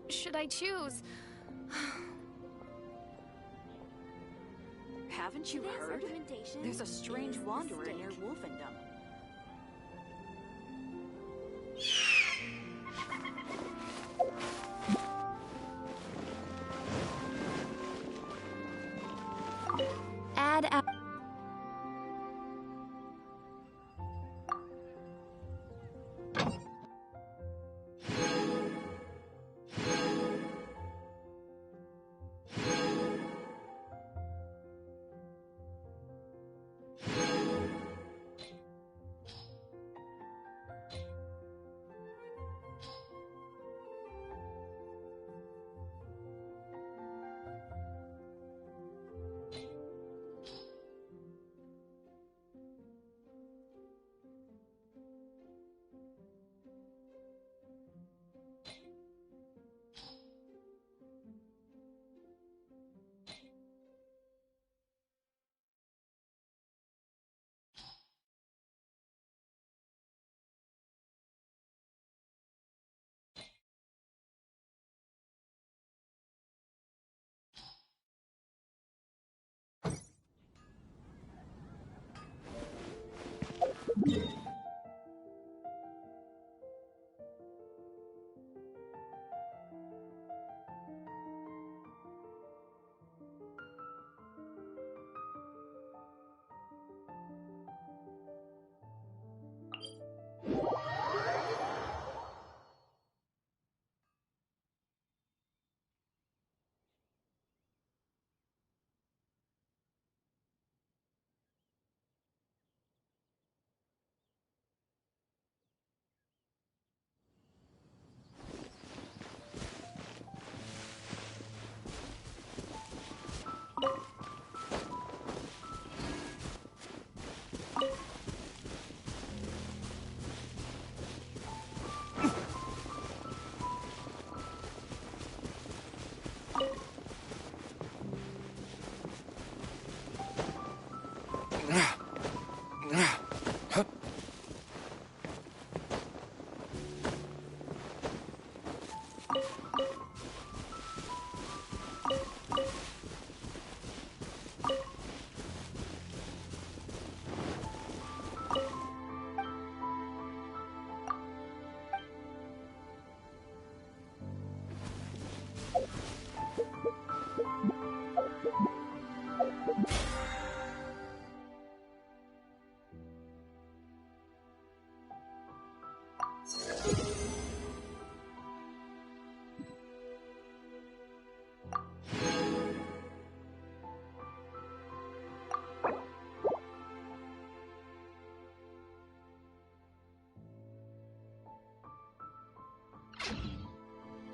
should I choose? Haven't you heard? There's a strange wanderer near Wolfendom. Add a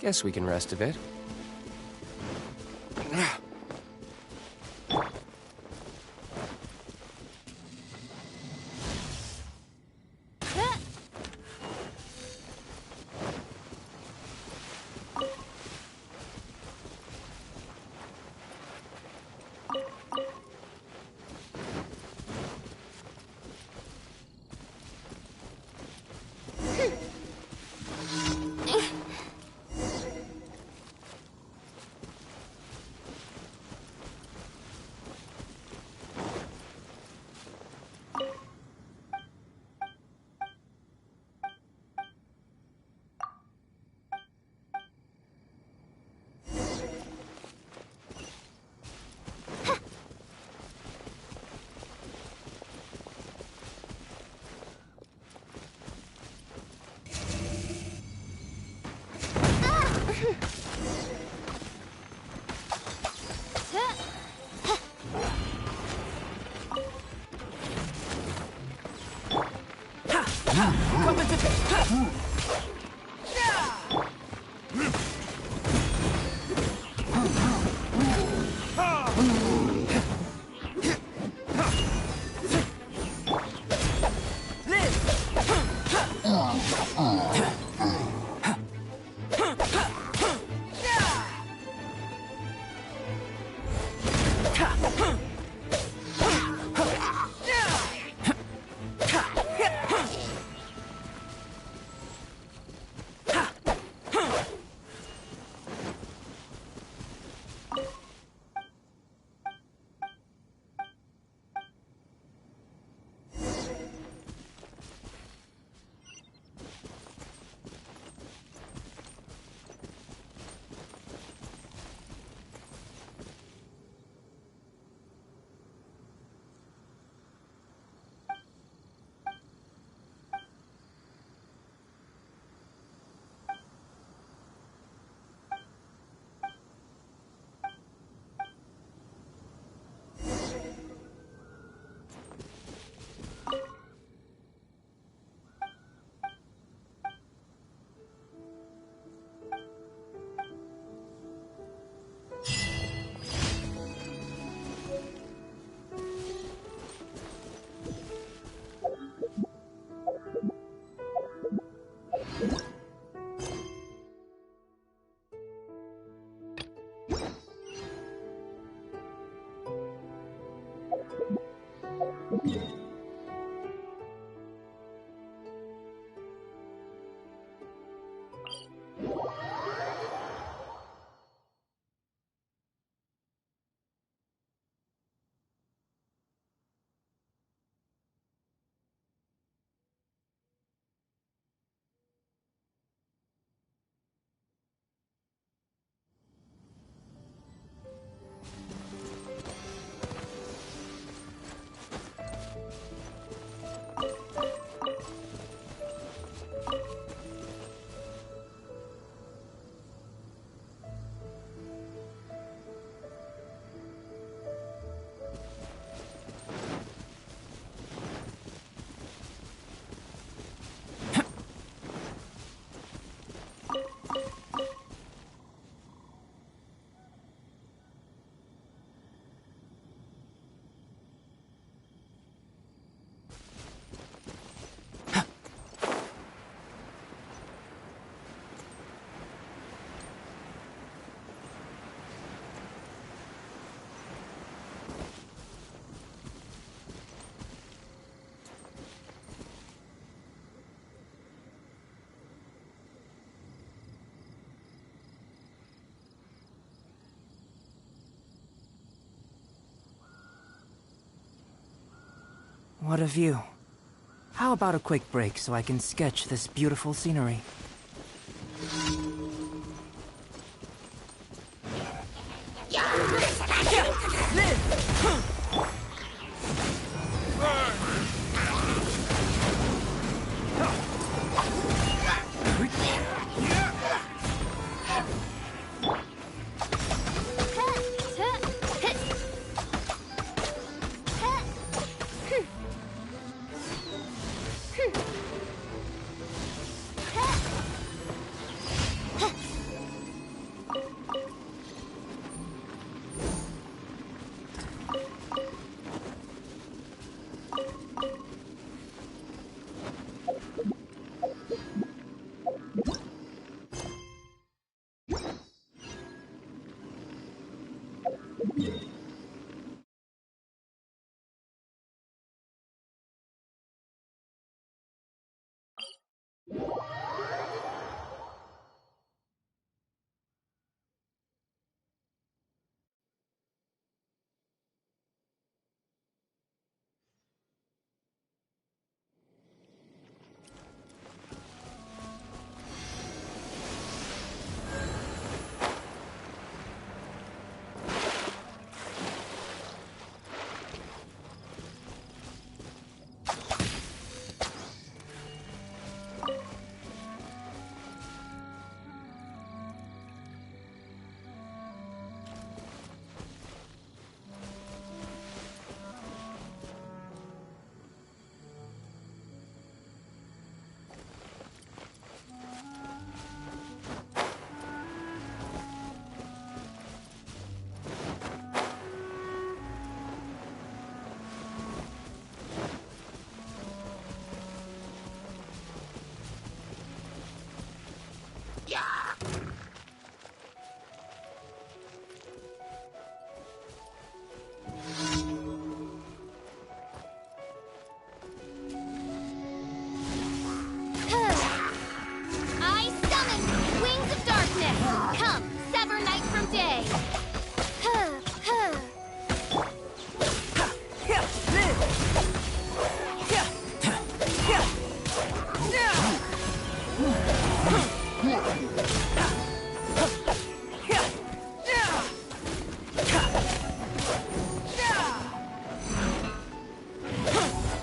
Guess we can rest a bit. What a view. How about a quick break so I can sketch this beautiful scenery? I summon wings of darkness. Come, sever night from day.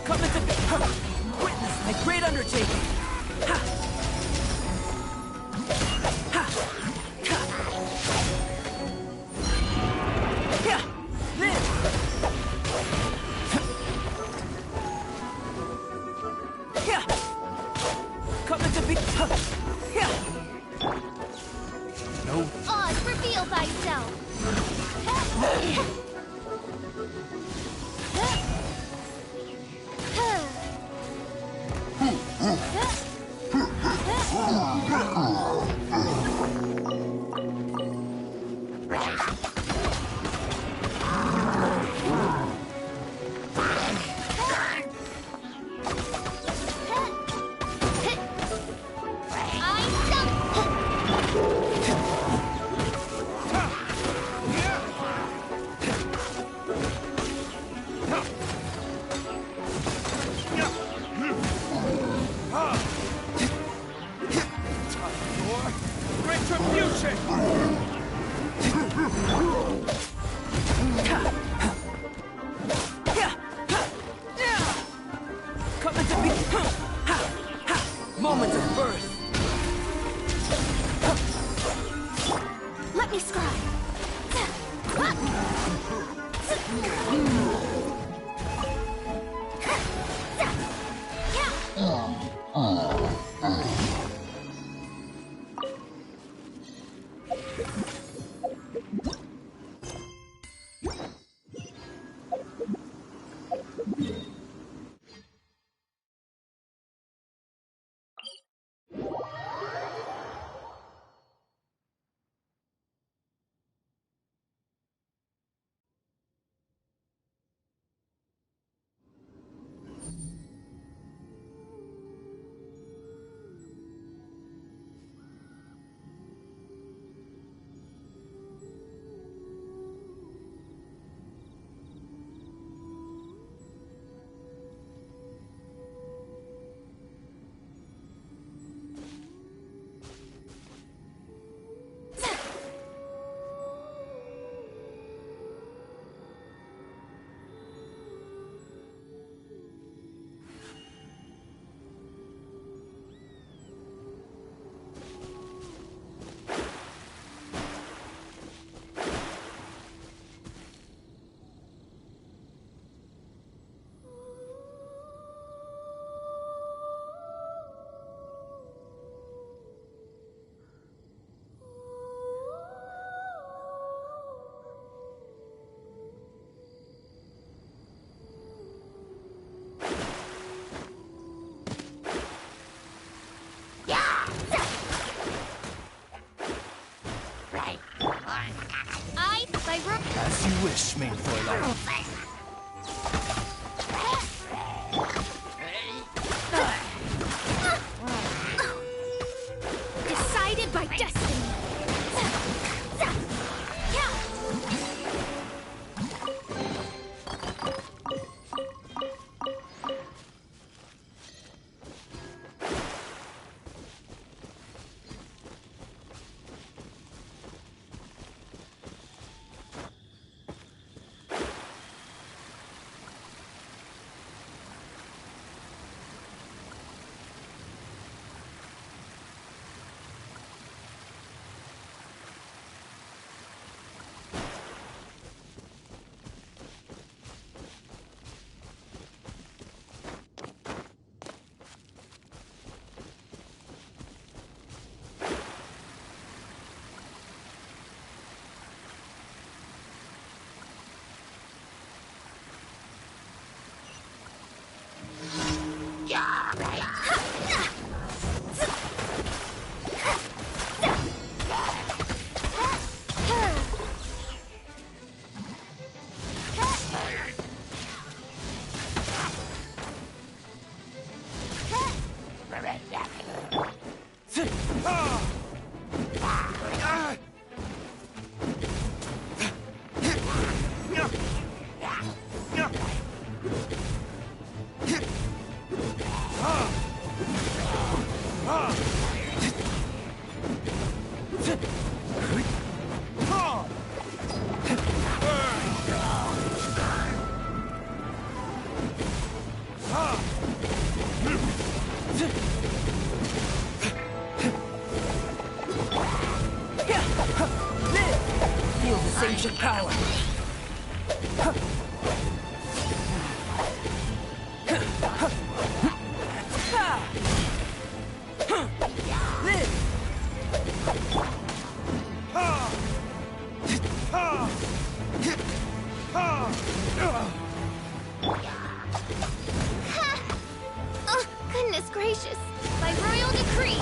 Come into witness my great undertaking. Come into be. No. Oz, reveal thyself. As you wish, main Fräulein. Decided by destiny. Feel this ancient power. Oh, goodness gracious. By royal decree.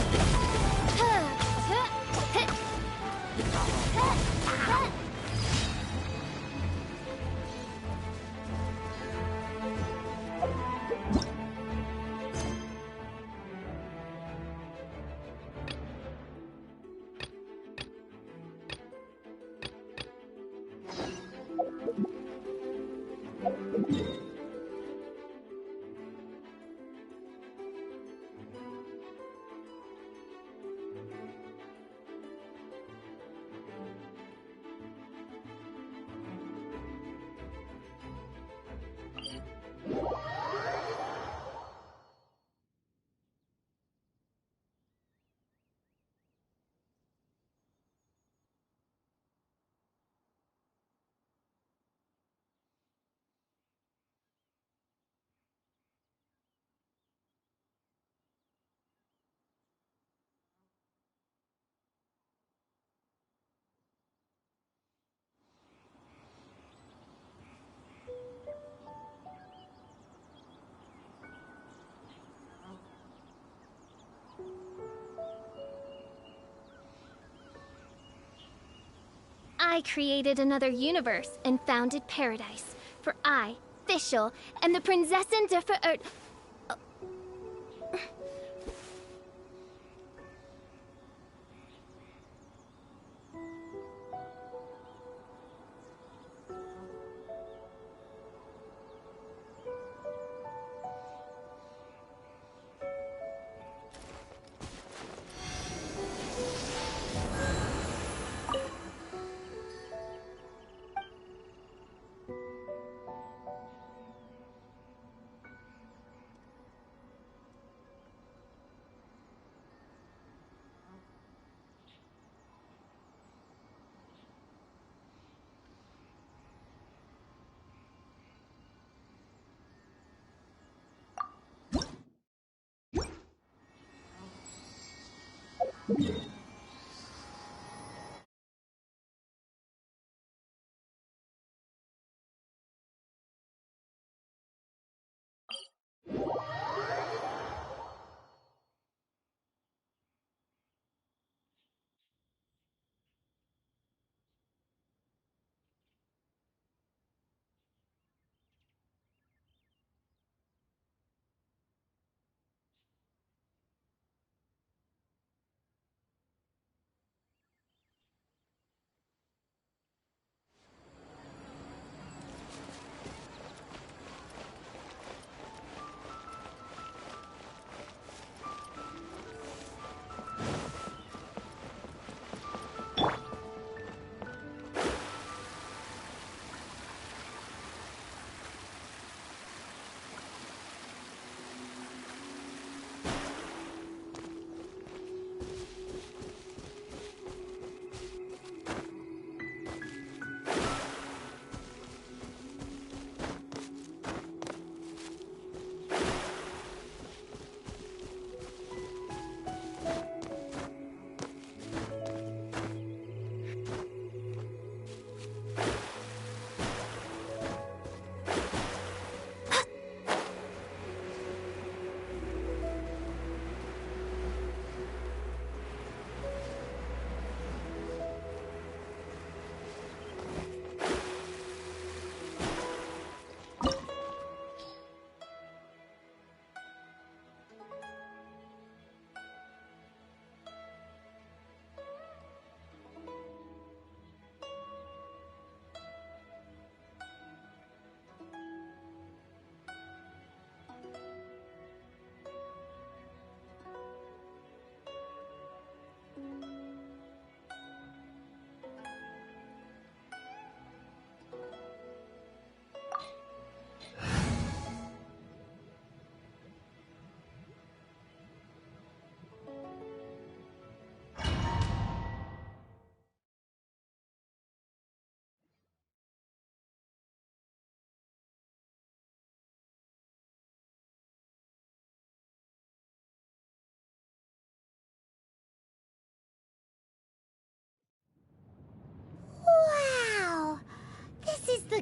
I created another universe and founded paradise. For I, Fischl, am the Prinzessin der Verirrt.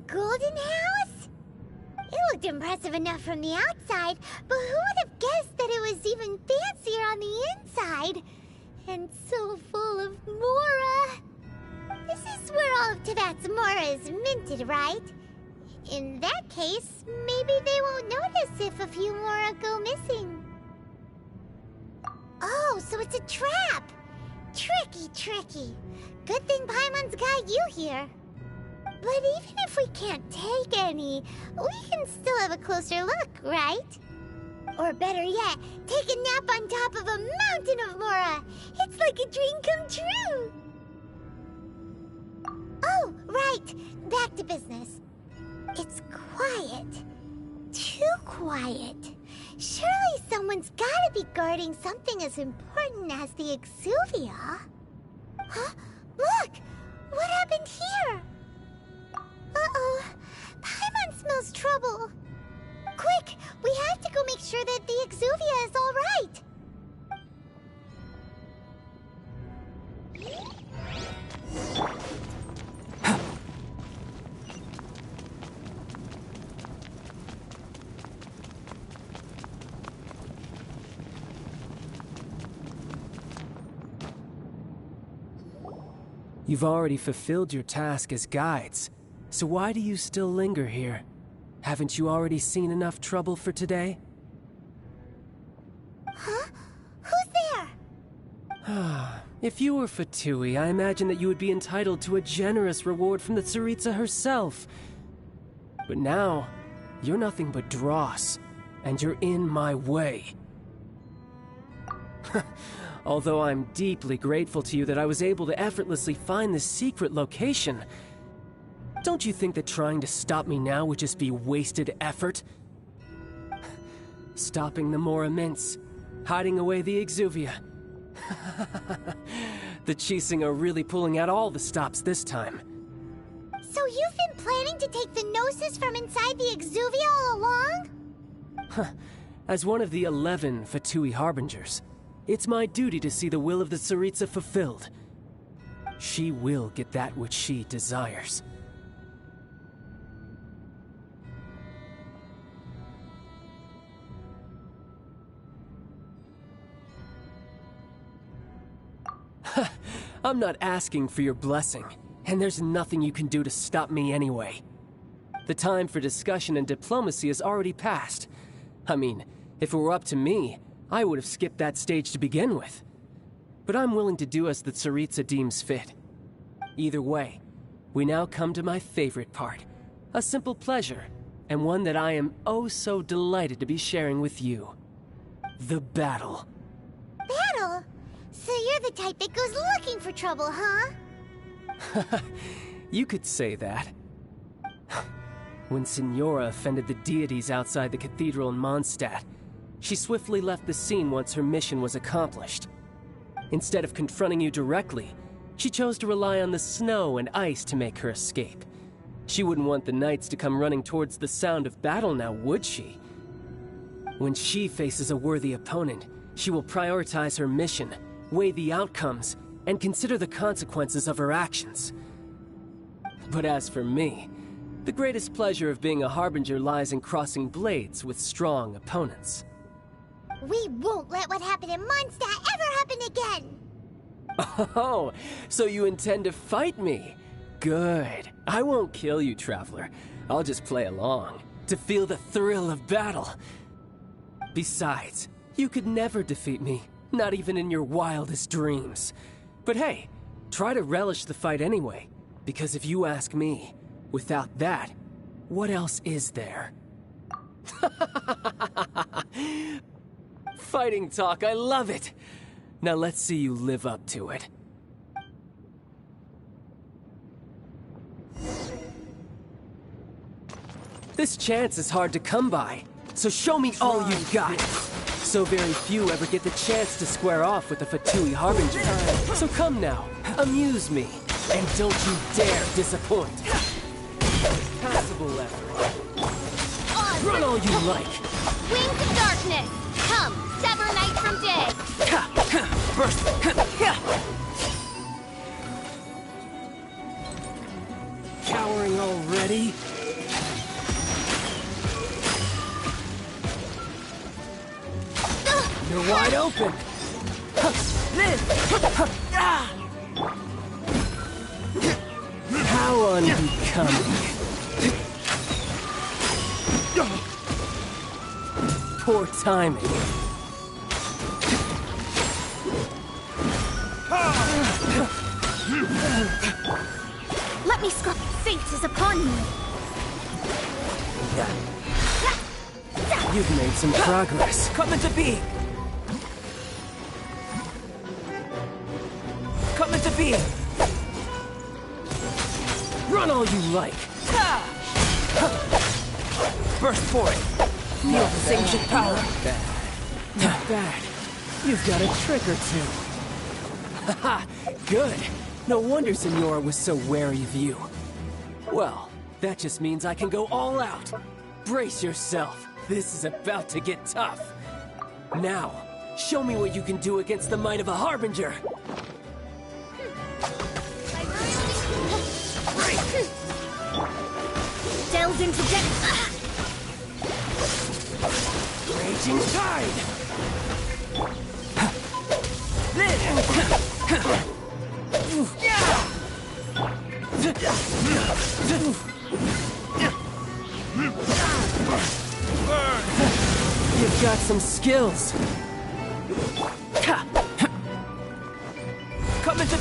golden house? It looked impressive enough from the outside, but who would have guessed that it was even fancier on the inside? And so full of Mora. This is where all of Teyvat's Mora is minted, right? In that case, maybe they won't notice if a few Mora go missing. Oh, so it's a trap! Tricky, tricky. Good thing Paimon's got you here. But even if we can't take any, we can still have a closer look, right? Or better yet, take a nap on top of a mountain of Mora. It's like a dream come true. Oh, right. Back to business. It's quiet. Too quiet. Surely someone's gotta be guarding something as important as the Exuvia. Huh? Look! What happened here? Uh-oh. Paimon smells trouble. Quick! We have to go make sure that the Exuvia is all right. You've already fulfilled your task as guides, so why do you still linger here? Haven't you already seen enough trouble for today? Huh? Who's there? If you were Fatui, I imagine that you would be entitled to a generous reward from the Tsaritsa herself. But now, you're nothing but dross, and you're in my way. Although I'm deeply grateful to you that I was able to effortlessly find this secret location, don't you think that trying to stop me now would just be wasted effort? Stopping the Mora Mints, hiding away the Exuvia. The Chising are really pulling out all the stops this time. So you've been planning to take the Gnosis from inside the Exuvia all along? As one of the 11 Fatui Harbingers, it's my duty to see the will of the Tsaritsa fulfilled. She will get that which she desires. I'm not asking for your blessing, and there's nothing you can do to stop me anyway. The time for discussion and diplomacy has already passed. I mean, if it were up to me, I would have skipped that stage to begin with. But I'm willing to do as the Tsaritsa deems fit. Either way, we now come to my favorite part. A simple pleasure, and one that I am oh so delighted to be sharing with you. The battle. Battle? So you're the type that goes looking for trouble, huh? You could say that. When Signora offended the deities outside the cathedral in Mondstadt, she swiftly left the scene once her mission was accomplished. Instead of confronting you directly, she chose to rely on the snow and ice to make her escape. She wouldn't want the knights to come running towards the sound of battle now, would she? When she faces a worthy opponent, she will prioritize her mission, weigh the outcomes, and consider the consequences of her actions. But as for me, the greatest pleasure of being a Harbinger lies in crossing blades with strong opponents. We won't let what happened in Mondstadt ever happen again! Oh, so you intend to fight me? Good. I won't kill you, Traveler. I'll just play along, to feel the thrill of battle. Besides, you could never defeat me, not even in your wildest dreams. But hey, try to relish the fight anyway, because if you ask me, without that, what else is there? Fighting talk, I love it! Now let's see you live up to it. This chance is hard to come by, so show me all you've got! So very few ever get the chance to square off with the Fatui Harbinger. So come now, amuse me, and don't you dare disappoint. Passable effort. Run all you like. Wings of darkness! Come, sever night from day! Burst! Cowering already? You're wide open! How unbecoming. Poor timing. Let me scrub. Fate is upon me. You've made some progress. Come into being! Come into being! Run all you like. Burst forth! Feel the same shit power! Not bad. You've got a trick or two. Haha, good. No wonder Senora was so wary of you. Well, that just means I can go all out. Brace yourself. This is about to get tough. Now, show me what you can do against the might of a Harbinger. Delve into depth. Raging tide! You've got some skills. Come into...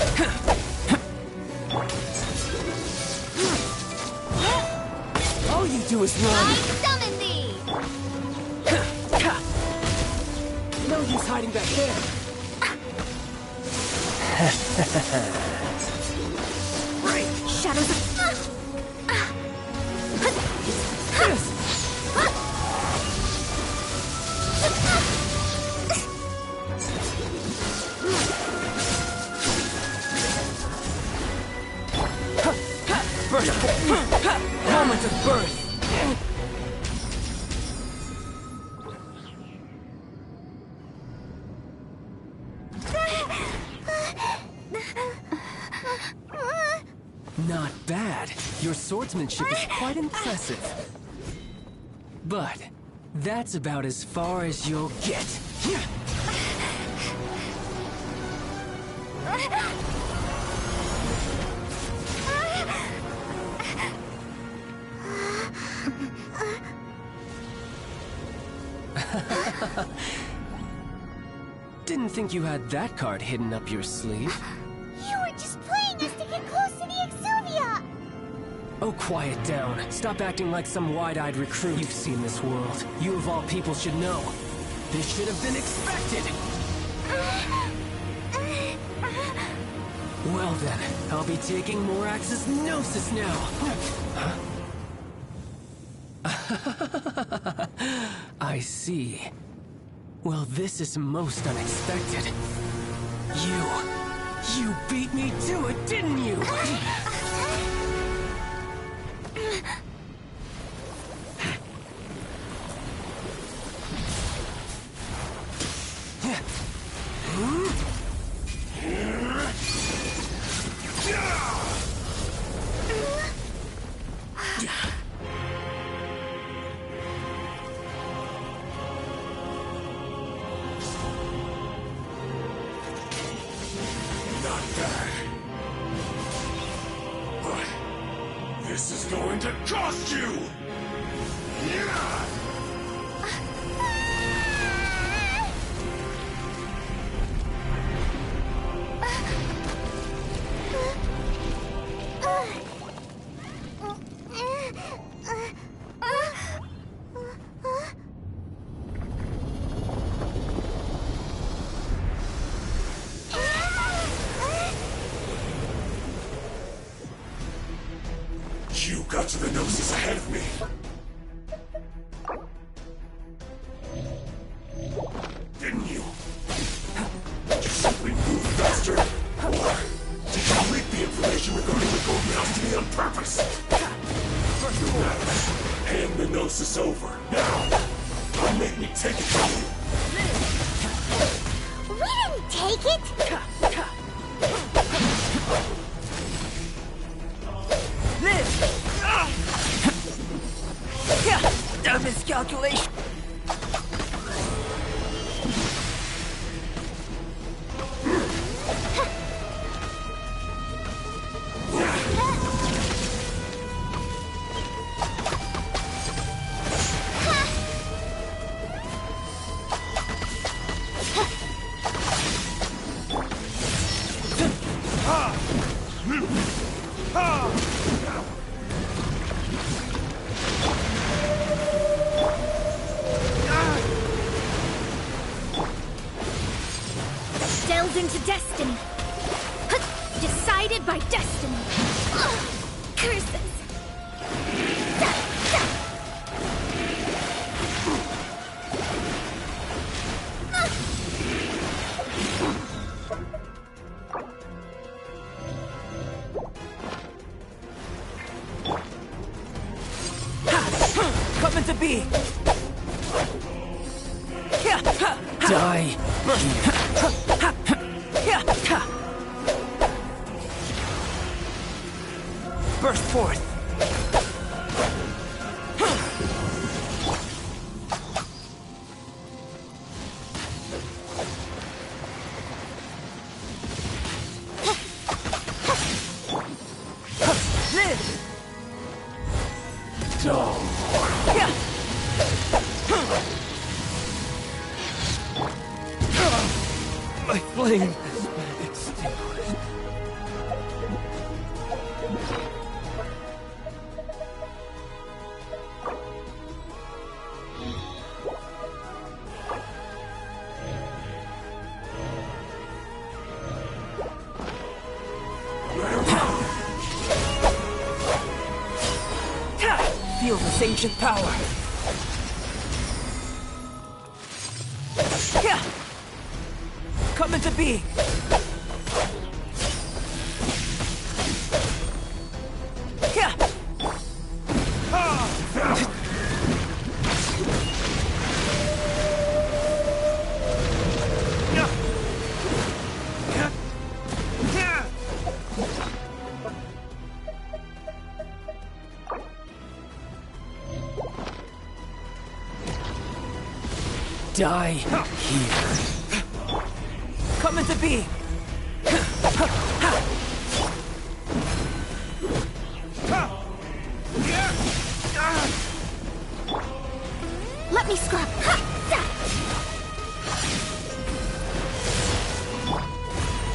All you do is run. I summon thee! No use hiding back there. Shadows of... Moment of birth! Not bad. Your swordsmanship is quite impressive. But that's about as far as you'll get. Didn't think you had that card hidden up your sleeve. You were just playing us to get close to the Exuvia! Oh, quiet down. Stop acting like some wide-eyed recruit. You've seen this world. You of all people should know. This should have been expected! Well then, I'll be taking Morax's Gnosis now! Huh? I see. Well, this is most unexpected. You beat me to it, didn't you? This is going to cost you! You got to the Gnosis ahead of me. Didn't you? Did you simply move faster? Or did you leak the information regarding the Golden House to me on purpose? No matter. Hand the Gnosis over. Now! Don't make me take it from you. We didn't take it! A miscalculation. Coming to be! Die! Burst forth! My flame! Feel this ancient power! Coming to be! Die here. Coming to be! Let me scrub.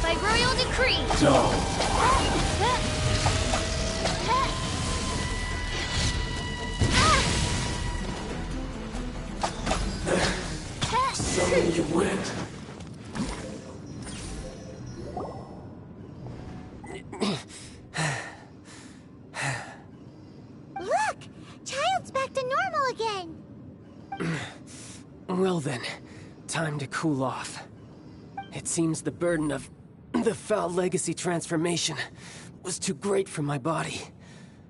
By royal decree. Summon you went. Look! Child's back to normal again! Well then, time to cool off. It seems the burden of the foul legacy transformation was too great for my body.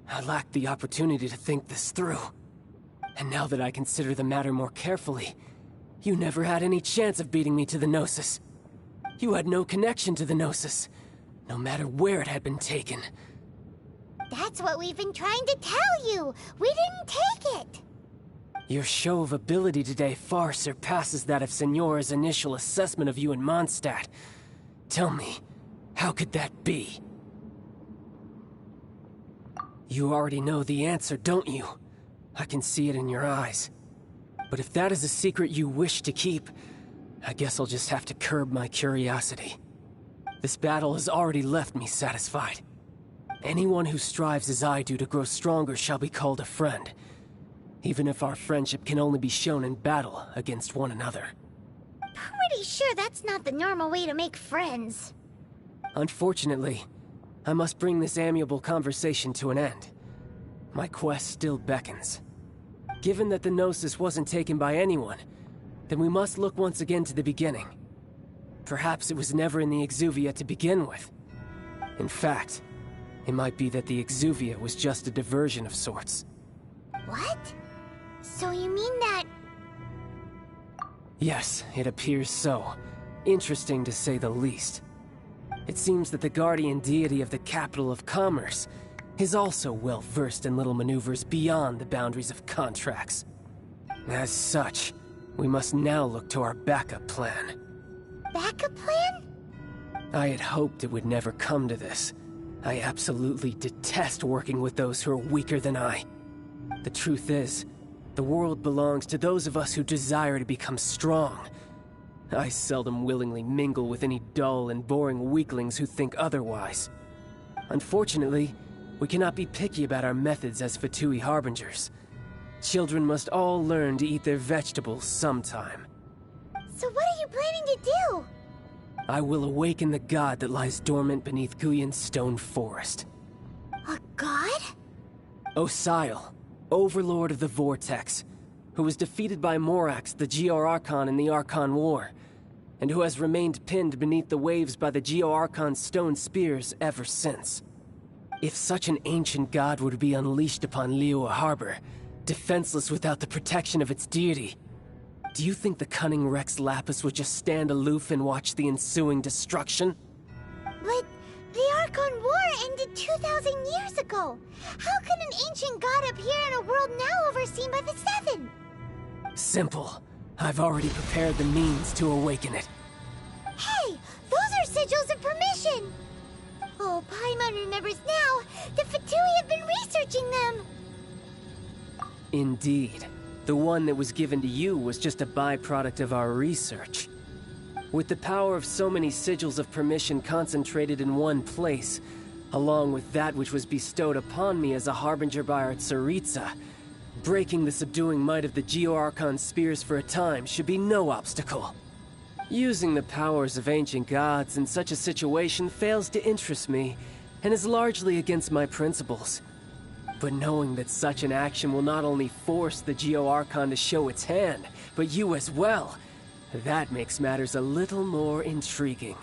I lacked the opportunity to think this through. And now that I consider the matter more carefully, you never had any chance of beating me to the Gnosis. You had no connection to the Gnosis, no matter where it had been taken. That's what we've been trying to tell you! We didn't take it! Your show of ability today far surpasses that of Signora's initial assessment of you in Mondstadt. Tell me, how could that be? You already know the answer, don't you? I can see it in your eyes. But if that is a secret you wish to keep, I guess I'll just have to curb my curiosity. This battle has already left me satisfied. Anyone who strives as I do to grow stronger shall be called a friend, even if our friendship can only be shown in battle against one another. Pretty sure that's not the normal way to make friends. Unfortunately, I must bring this amiable conversation to an end. My quest still beckons. Given that the Gnosis wasn't taken by anyone, then we must look once again to the beginning. Perhaps it was never in the Exuvia to begin with. In fact, it might be that the Exuvia was just a diversion of sorts. What? So you mean that... Yes, it appears so. Interesting to say the least. It seems that the guardian deity of the capital of commerce is also well versed in little maneuvers beyond the boundaries of contracts. As such, we must now look to our backup plan. Backup plan? I had hoped it would never come to this. I absolutely detest working with those who are weaker than I. The truth is, the world belongs to those of us who desire to become strong. I seldom willingly mingle with any dull and boring weaklings who think otherwise. Unfortunately, we cannot be picky about our methods as Fatui Harbingers. Children must all learn to eat their vegetables sometime. So what are you planning to do? I will awaken the god that lies dormant beneath Guyon's stone forest. A god? Osial, overlord of the Vortex, who was defeated by Morax, the Geo-Archon in the Archon War, and who has remained pinned beneath the waves by the Geo-Archon's stone spears ever since. If such an ancient god were to be unleashed upon Liyue Harbor, defenseless without the protection of its deity. Do you think the cunning Rex Lapis would just stand aloof and watch the ensuing destruction? But the Archon War ended 2,000 years ago. How can an ancient god appear in a world now overseen by the Seven? Simple. I've already prepared the means to awaken it. Hey, those are sigils of permission! Oh, Paimon remembers now. The Fatui have been researching them! Indeed. The one that was given to you was just a byproduct of our research. With the power of so many sigils of permission concentrated in one place, along with that which was bestowed upon me as a harbinger by our Tsaritsa, breaking the subduing might of the Geo-Archon spears for a time should be no obstacle. Using the powers of ancient gods in such a situation fails to interest me, and is largely against my principles. But knowing that such an action will not only force the Geo-Archon to show its hand, but you as well, that makes matters a little more intriguing.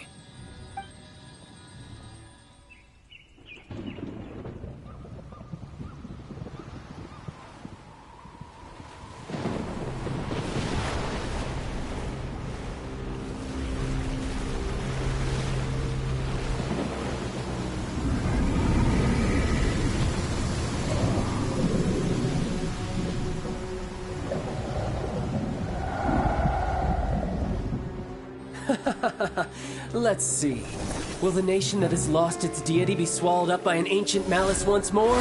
Let's see. Will the nation that has lost its deity be swallowed up by an ancient malice once more?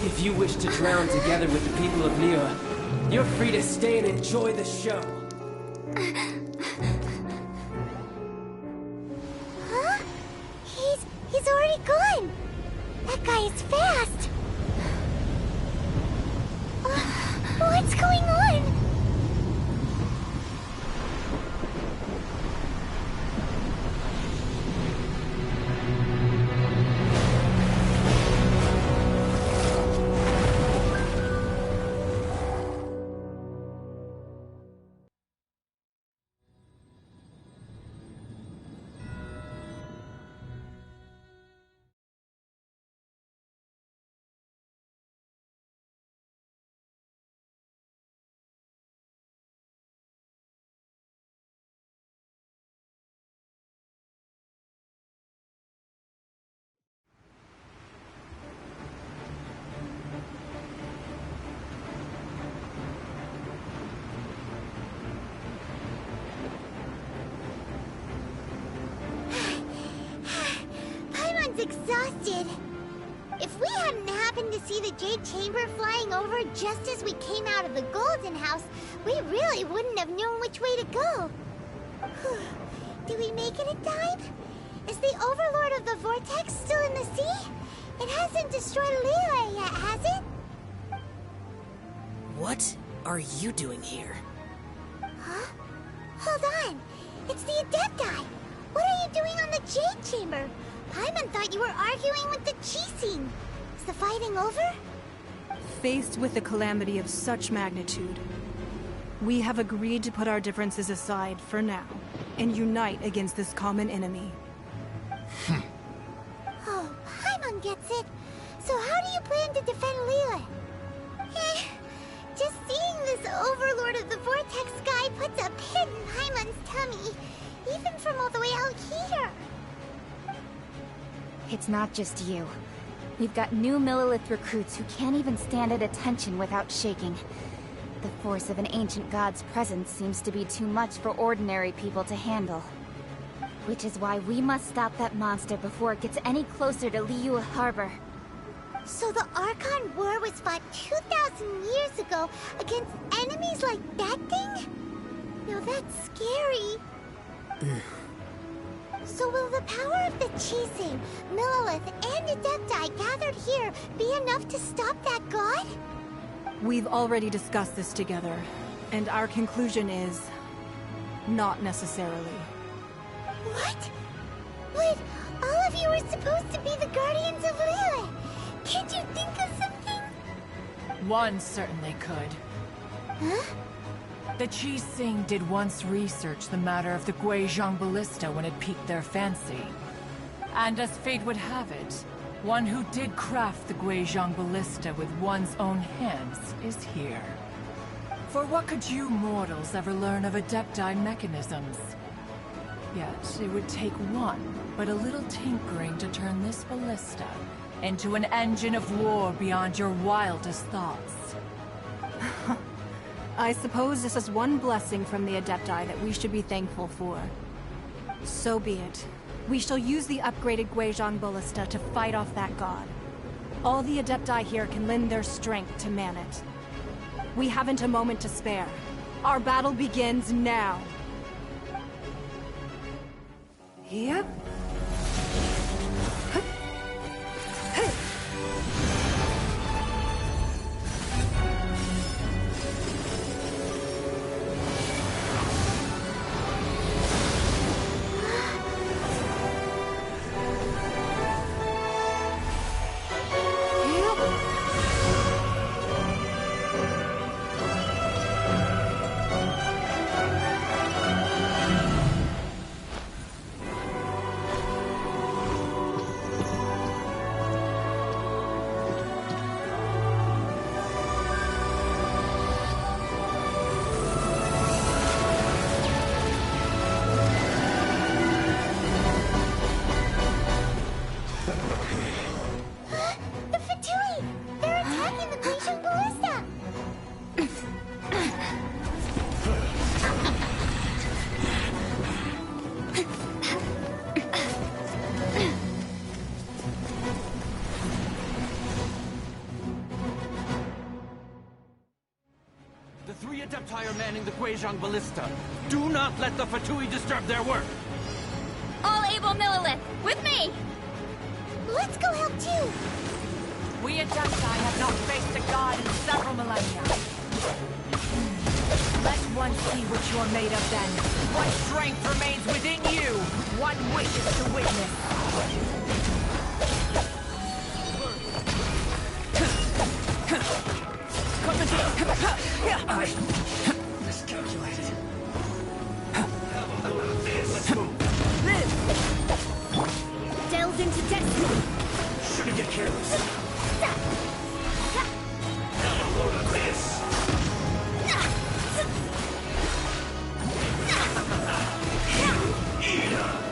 If you wish to drown together with the people of Liyue, you're free to stay and enjoy the show. Huh? He's already gone! That guy is fast! What's going on? Exhausted. If we hadn't happened to see the Jade Chamber flying over just as we came out of the Golden House, we really wouldn't have known which way to go. Do we make it in time? Is the Overlord of the Vortex still in the sea? It hasn't destroyed Liyue yet, has it? What are you doing here? Huh? Hold on. It's the Adepti. What are you doing on the Jade Chamber? Paimon thought you were arguing with the Chising. Is the fighting over? Faced with a calamity of such magnitude, we have agreed to put our differences aside for now and unite against this common enemy. Oh, Paimon gets it. So how do you plan to defend Liyue? Just seeing this Overlord of the Vortex guy puts a pit in Paimon's tummy, even from all the way out here. It's not just you. We've got new Millilith recruits who can't even stand at attention without shaking. The force of an ancient god's presence seems to be too much for ordinary people to handle. Which is why we must stop that monster before it gets any closer to Liyue Harbor. So the Archon War was fought 2,000 years ago against enemies like that thing? Now that's scary. So will the power of the Chising, Millilith, and Adepti gathered here be enough to stop that god? We've already discussed this together, and our conclusion is... not necessarily. What? But all of you were supposed to be the Guardians of Liyue. Can't you think of something? One certainly could. Huh? The Chising did once research the matter of the Guizhong Ballista when it piqued their fancy. And as fate would have it, One who did craft the Guizhong Ballista with one's own hands is here. For what could you mortals ever learn of Adepti mechanisms? Yet, it would take one, but a little tinkering to turn this ballista into an engine of war beyond your wildest thoughts. I suppose this is one blessing from the Adepti that we should be thankful for. So be it. We shall use the upgraded Guizhong Ballista to fight off that god. All the Adepti here can lend their strength to man it. We haven't a moment to spare. Our battle begins now. Yep. Adepti are manning the Guizhong Ballista. Do not let the Fatui disturb their work! All able Millilith, with me! Let's go help too! We Adepti have not faced a god in several millennia. Let one see what you're made of then. What strength remains within you? One wishes to witness. I miscalculated. How about this? Let's move. Delves into destiny! Shouldn't get careless. Have a load of this. Eat up.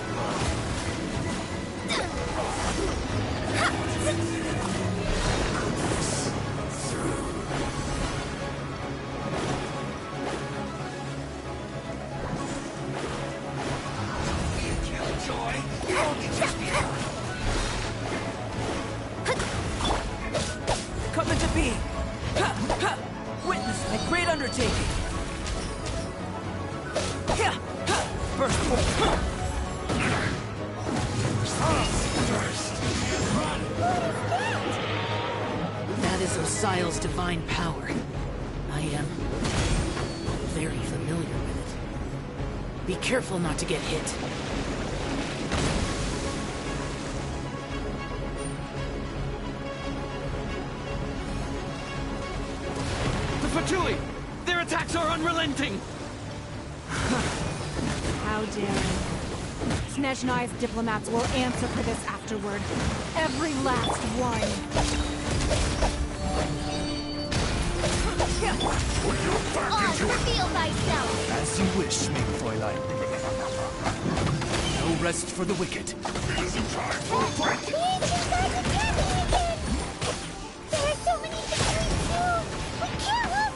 Come into being! Witness my great undertaking! First That is Osial's divine power. I am very familiar with it. Be careful not to get hit. The Fatui! Their attacks are unrelenting! How dare you. Snezhnai's diplomats will answer for this afterward. Every last one. Put your back into it. Feel thyself! As you wish, Fräulein. No rest for the wicked. It isn't time for a fight. The ancient gods attacking again! There are so many things to do! We can't look!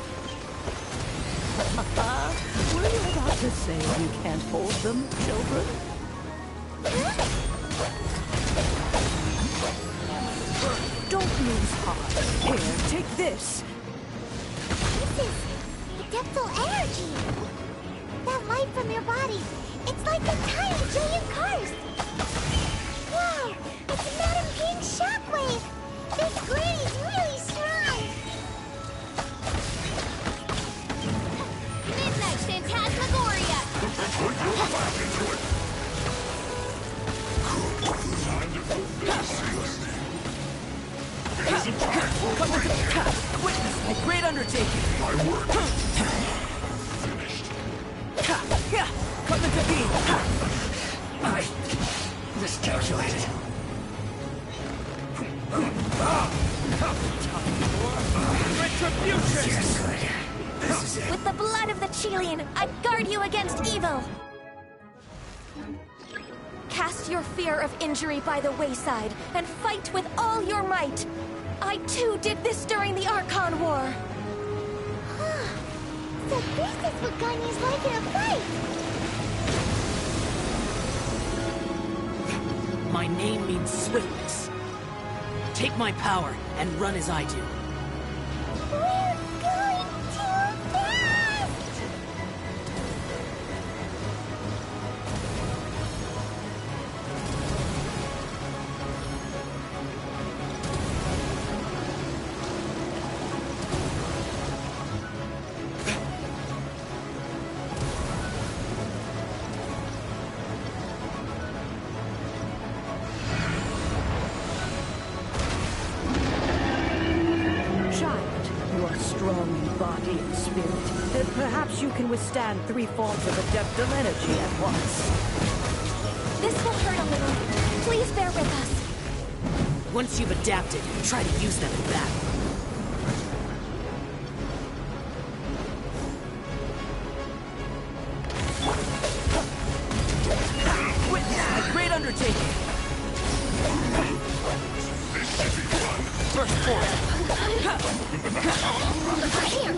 Were you about to say we can't hold them, children? Don't lose heart. Here, take this. This is Adeptal energy! That light from your body, it's like a tiny Jillian cars! Wow! It's Madam Ping's shockwave! This granny's really strong! Midnight Phantasmagoria! Put your back into it. Time to put this. It isn't time for a fight. Witness my great undertaking! My work finished. Come into being! I miscalculated. Retribution! Yes, good. This is it. With the blood of the Chilean, I guard you against evil! Cast your fear of injury by the wayside, and fight with all your might! I too did this during the Archon War! So this is what Ganya's like in a fight! My name means swiftness. Take my power and run as I do. We're going too fast! Perhaps you can withstand 3 forms of adeptal energy at once. This will hurt a little. Please bear with us. Once you've adapted, try to use them in battle. Witness my great undertaking! First force! Here!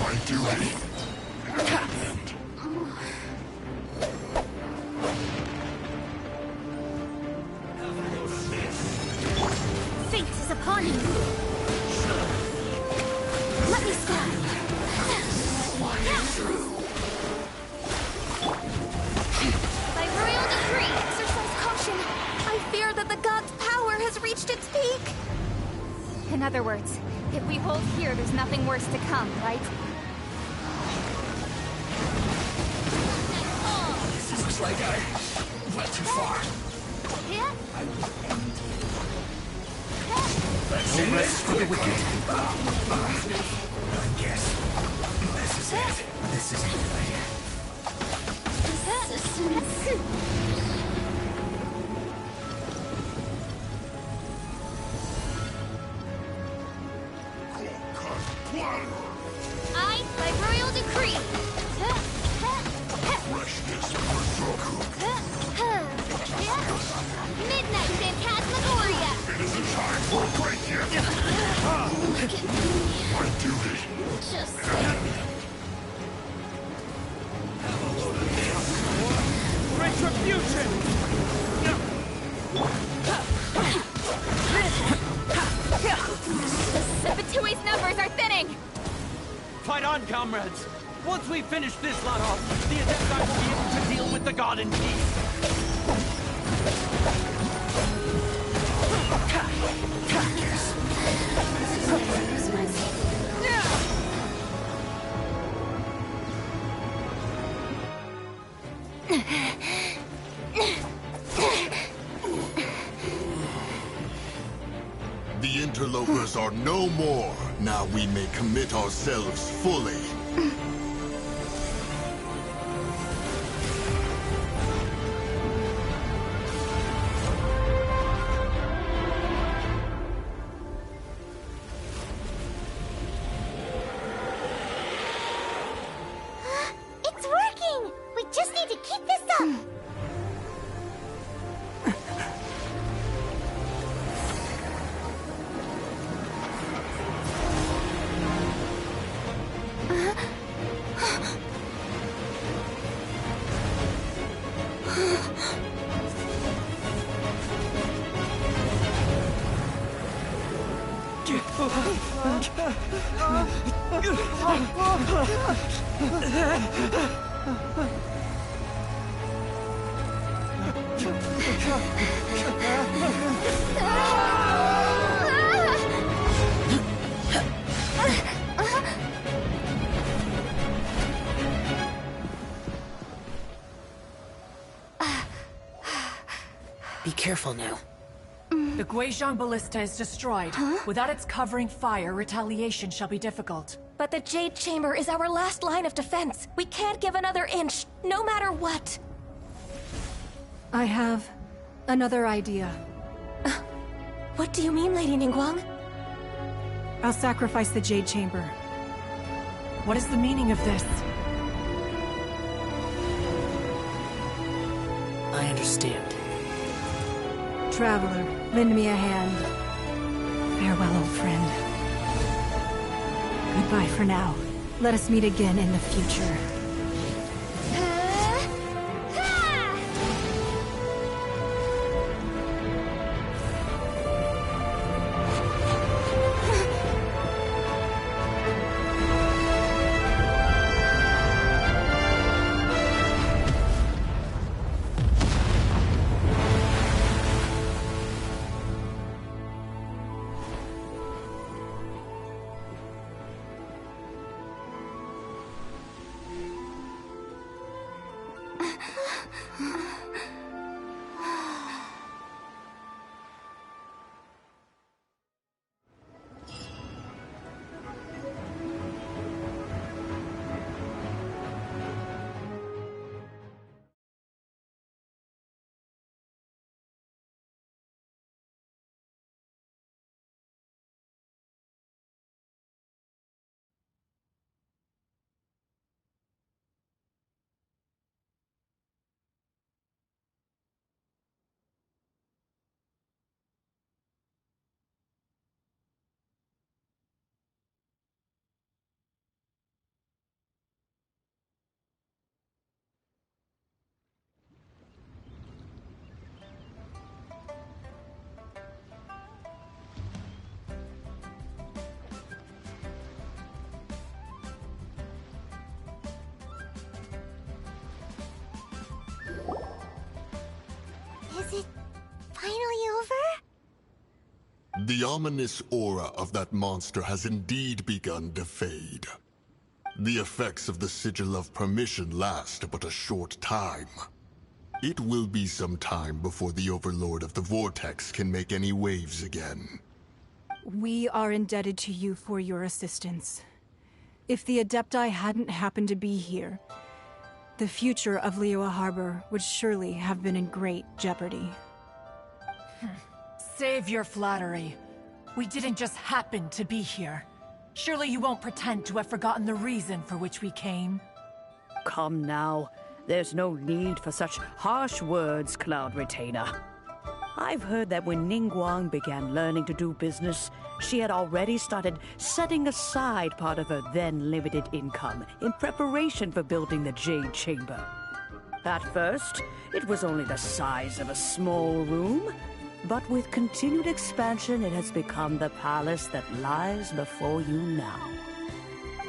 My duty. Fate is upon you. Let me stab. By royal decree, exercise caution. I fear that the god's power has reached its peak. In other words, if we hold here, there's nothing worse to come, right? Looks like I went too far. That's No it. rest for the wicked. I guess this is it. This isn't good. I, by royal decree. Freshness Midnight Phantasmagoria. It isn't time for a break yet. My duty. Just Retribution! Sebatui's numbers are thinning! Fight on, comrades! Once we finish this lot off, the Adepti will be able to deal with the god in peace. The interlopers are no more. Now we may commit ourselves fully. It's working! We just need to keep this up! Be careful now. The Guizhong Ballista is destroyed. Without its covering fire, retaliation shall be difficult. But the Jade Chamber is our last line of defense. We can't give another inch, no matter what. I have another idea. What do you mean, Lady Ningguang? I'll sacrifice the Jade Chamber. What is the meaning of this? I understand. Traveler, lend me a hand. Farewell, old friend. Goodbye for now. Let us meet again in the future. Is it finally over? The ominous aura of that monster has indeed begun to fade. The effects of the Sigil of Permission last but a short time. It will be some time before the Overlord of the Vortex can make any waves again. We are indebted to you for your assistance. If the Adepti hadn't happened to be here, the future of Liyue Harbor would surely have been in great jeopardy. Save your flattery. We didn't just happen to be here. Surely you won't pretend to have forgotten the reason for which we came. Come now. There's no need for such harsh words, Cloud Retainer. I've heard that when Ningguang began learning to do business, she had already started setting aside part of her then limited income in preparation for building the Jade Chamber. At first, it was only the size of a small room, but with continued expansion, it has become the palace that lies before you now.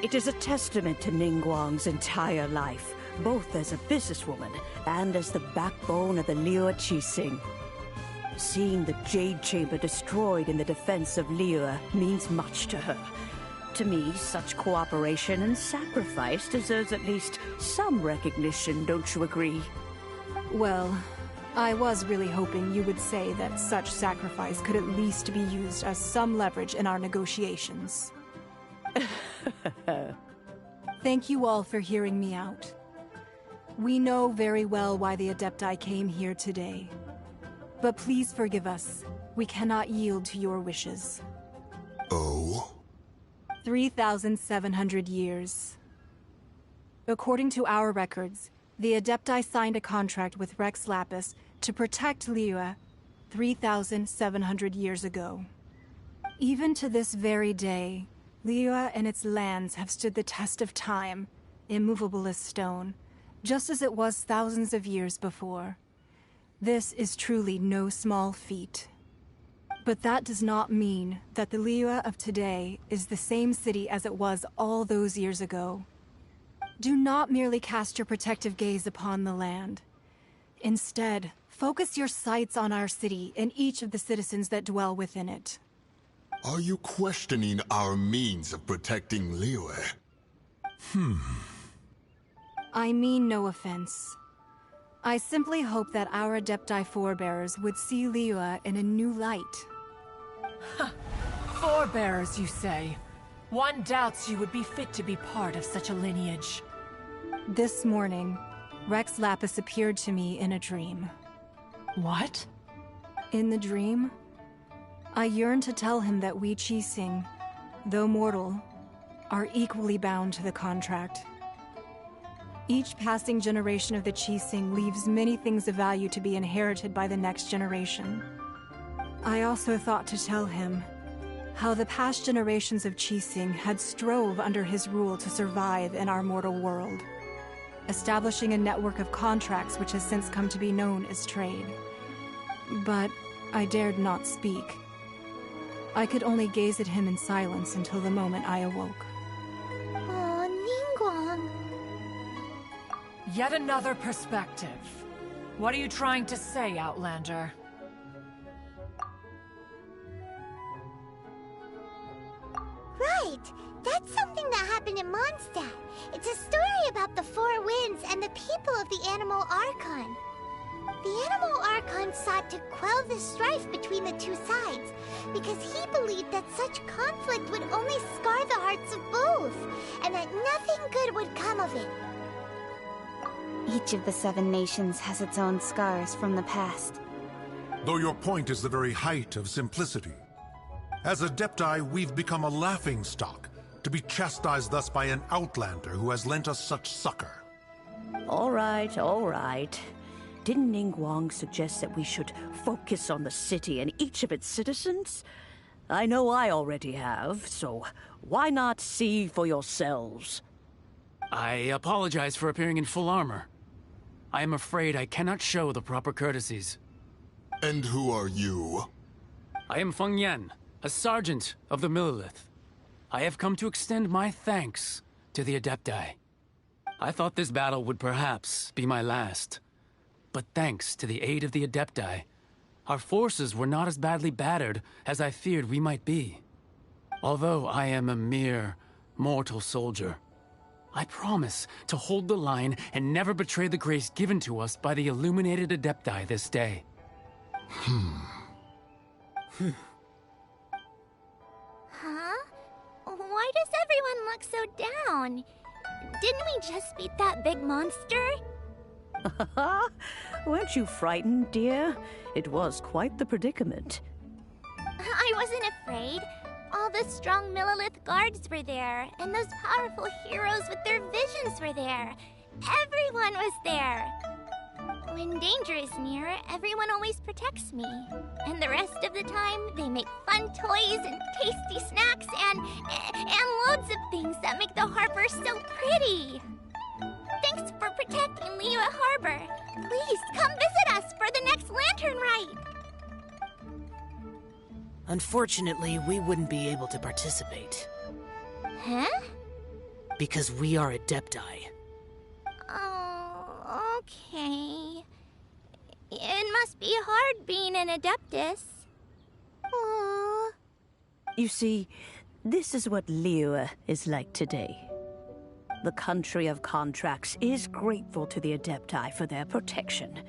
It is a testament to Ningguang's entire life, both as a businesswoman and as the backbone of the Liyue Qixing. Seeing the Jade Chamber destroyed in the defense of Liyue means much to her. To me, such cooperation and sacrifice deserves at least some recognition, don't you agree? Well, I was really hoping you would say that such sacrifice could at least be used as some leverage in our negotiations. Thank you all for hearing me out. We know very well why the Adepti came here today. But please forgive us. We cannot yield to your wishes. Oh? 3,700 years. According to our records, the Adepti signed a contract with Rex Lapis to protect Liyue 3,700 years ago. Even to this very day, Liyue and its lands have stood the test of time, immovable as stone, just as it was thousands of years before. This is truly no small feat. But that does not mean that the Liyue of today is the same city as it was all those years ago. Do not merely cast your protective gaze upon the land. Instead, focus your sights on our city and each of the citizens that dwell within it. Are you questioning our means of protecting Liyue? I mean no offense. I simply hope that our Adepti forebears would see Liyue in a new light. Forebearers, you say? One doubts you would be fit to be part of such a lineage. This morning, Rex Lapis appeared to me in a dream. What? In the dream, I yearned to tell him that we Qixing, though mortal, are equally bound to the contract. Each passing generation of the Qixing leaves many things of value to be inherited by the next generation. I also thought to tell him how the past generations of Qixing had strove under his rule to survive in our mortal world, establishing a network of contracts which has since come to be known as trade. But I dared not speak. I could only gaze at him in silence until the moment I awoke. Oh, Ningguang. Yet another perspective. What are you trying to say, Outlander? Right! That's something that happened in Mondstadt. It's a story about the Four Winds and the people of the Animal Archon. The Animal Archon sought to quell the strife between the two sides, because he believed that such conflict would only scar the hearts of both, and that nothing good would come of it. Each of the 7 nations has its own scars from the past. Though your point is the very height of simplicity. As Adepti, we've become a laughingstock, to be chastised thus by an outlander who has lent us such succor. All right, all right. Didn't Ningguang suggest that we should focus on the city and each of its citizens? I know I already have, so why not see for yourselves? I apologize for appearing in full armor. I am afraid I cannot show the proper courtesies. And who are you? I am Feng Yan, a sergeant of the Millelith. I have come to extend my thanks to the Adepti. I thought this battle would perhaps be my last. But thanks to the aid of the Adepti, our forces were not as badly battered as I feared we might be. Although I am a mere mortal soldier, I promise to hold the line and never betray the grace given to us by the illuminated Adepti this day. Huh? Why does everyone look so down? Didn't we just beat that big monster? Weren't you frightened, dear? It was quite the predicament. I wasn't afraid. All the strong Millelith guards were there, and those powerful heroes with their visions were there. Everyone was there. When danger is near, everyone always protects me. And the rest of the time, they make fun toys and tasty snacks and loads of things that make the harbor so pretty. Thanks for protecting Liyue Harbor. Please, come visit us for the next lantern rite. Unfortunately, we wouldn't be able to participate. Huh? Because we are Adepti. Oh, okay. It must be hard being an Adeptus. Aww. You see, this is what Liyue is like today. The country of contracts is grateful to the Adepti for their protection,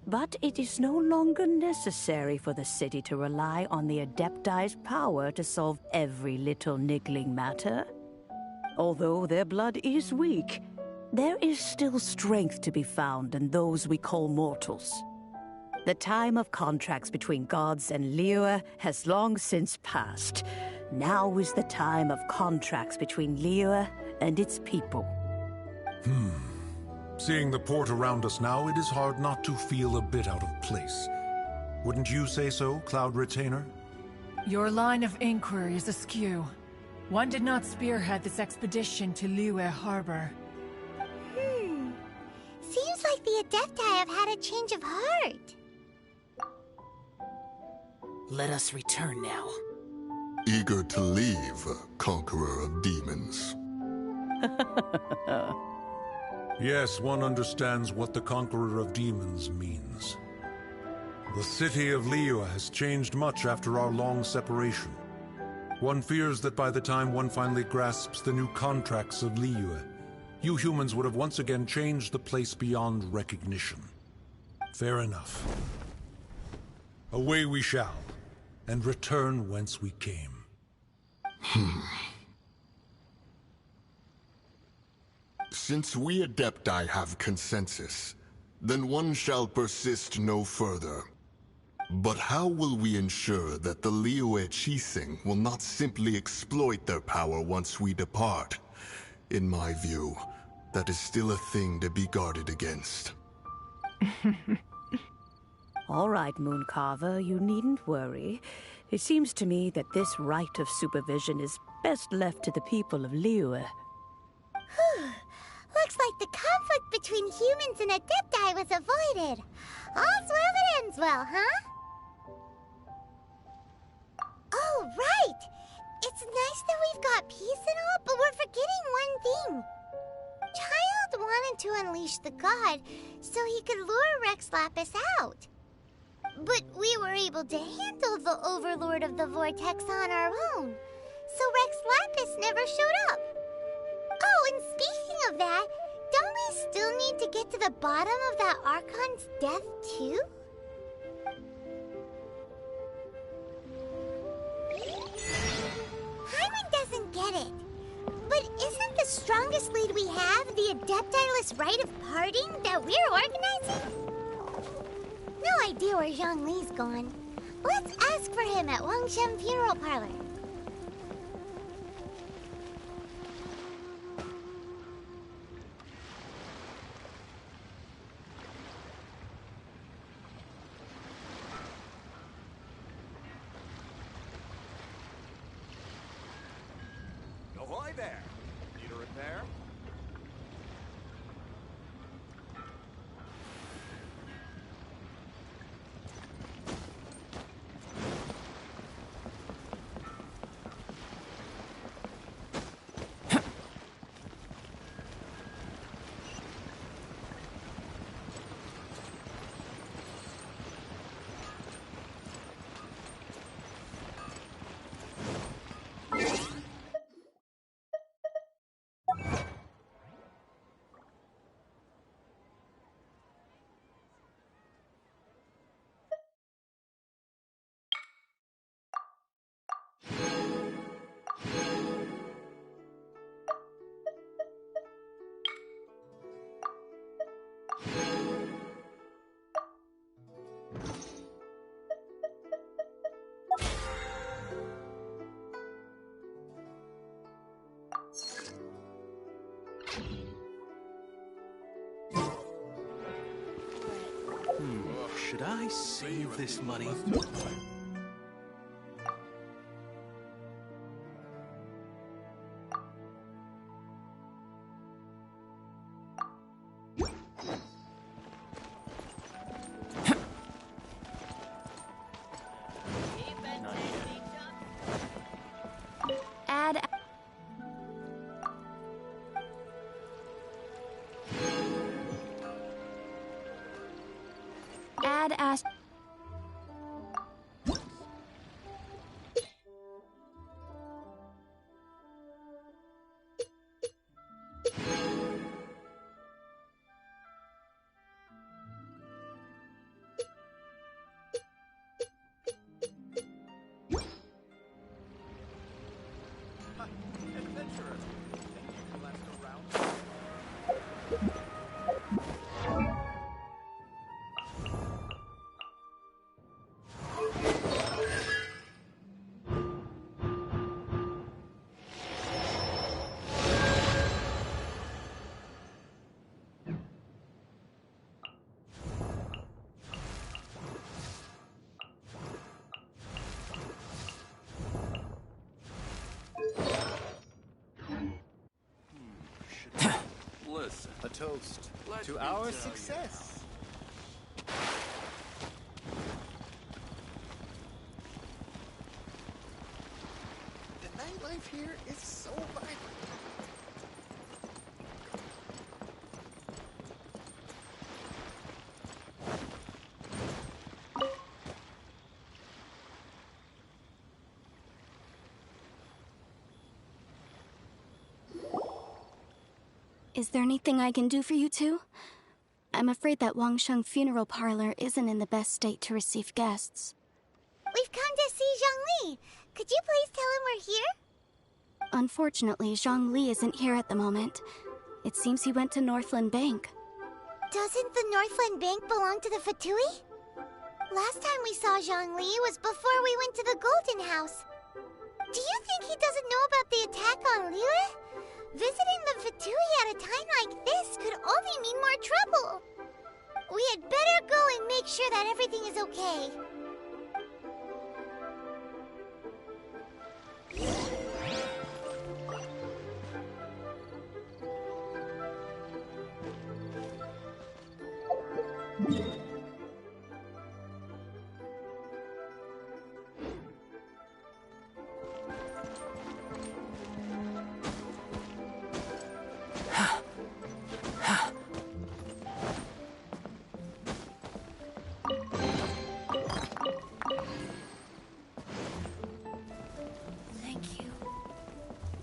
but it is no longer necessary for the city to rely on the Adepti's power to solve every little niggling matter. Although their blood is weak, there is still strength to be found in those we call mortals. The time of contracts between gods and Liyue has long since passed. Now is the time of contracts between Liyue and its people. Seeing the port around us now, it is hard not to feel a bit out of place. Wouldn't you say so, Cloud Retainer? Your line of inquiry is askew. One did not spearhead this expedition to Liyue Harbor. Seems like the Adepti have had a change of heart. Let us return now. Eager to leave, Conqueror of Demons. Yes, one understands what the Conqueror of Demons means. The city of Liyue has changed much after our long separation. One fears that by the time one finally grasps the new contracts of Liyue, you humans would have once again changed the place beyond recognition. Fair enough. Away we shall, and return whence we came. Since we Adepti have consensus, then one shall persist no further. But how will we ensure that the Liyue Qixing will not simply exploit their power once we depart? In my view, that is still a thing to be guarded against. All right, Mooncarver, you needn't worry. It seems to me that this right of supervision is best left to the people of Liyue. Looks like the conflict between humans and Adepti was avoided. All's well that ends well, huh? Oh, right! It's nice that we've got peace and all, but we're forgetting one thing. Child wanted to unleash the god so he could lure Rex Lapis out. But we were able to handle the Overlord of the Vortex on our own, so Rex Lapis never showed up. Oh, and speaking of that, don't we still need to get to the bottom of that Archon's death, too? Hyman doesn't get it. But isn't the strongest lead we have the Adeptiless Rite of Parting that we're organizing? No idea where Zhongli's gone. Let's ask for him at Wangshen Funeral Parlor. Ahoy there! Need a repair? Should I save this money? Add Ash. Adventurer! Think you can last around? Listen. A toast to our success. The nightlife here is so vibrant. Is there anything I can do for you two? I'm afraid that Wangshen Funeral Parlor isn't in the best state to receive guests. We've come to see Zhongli. Could you please tell him we're here? Unfortunately, Zhongli isn't here at the moment. It seems he went to Northland Bank. Doesn't the Northland Bank belong to the Fatui? Last time we saw Zhongli was before we went to the Golden House. Do you think he doesn't know about the attack on Liyue? Visiting the Fatui at a time like this could only mean more trouble. We had better go and make sure that everything is okay.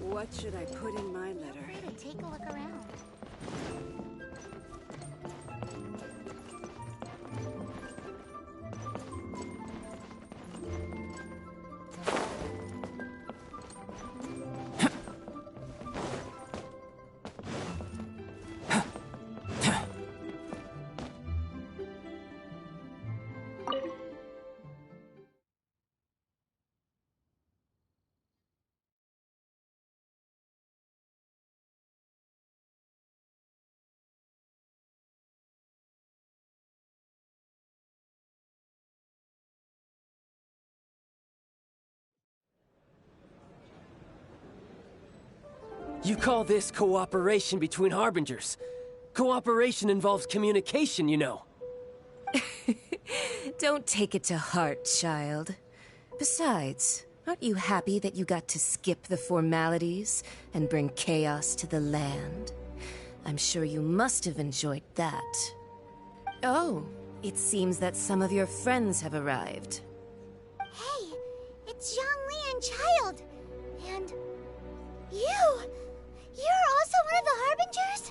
What should I put in my letter? Feel free to take a look around. You call this cooperation between Harbingers? Cooperation involves communication, you know. Don't take it to heart, child. Besides, aren't you happy that you got to skip the formalities and bring chaos to the land? I'm sure you must have enjoyed that. Oh, it seems that some of your friends have arrived. Hey, it's Zhongli and Child. And you! You're also one of the Harbingers?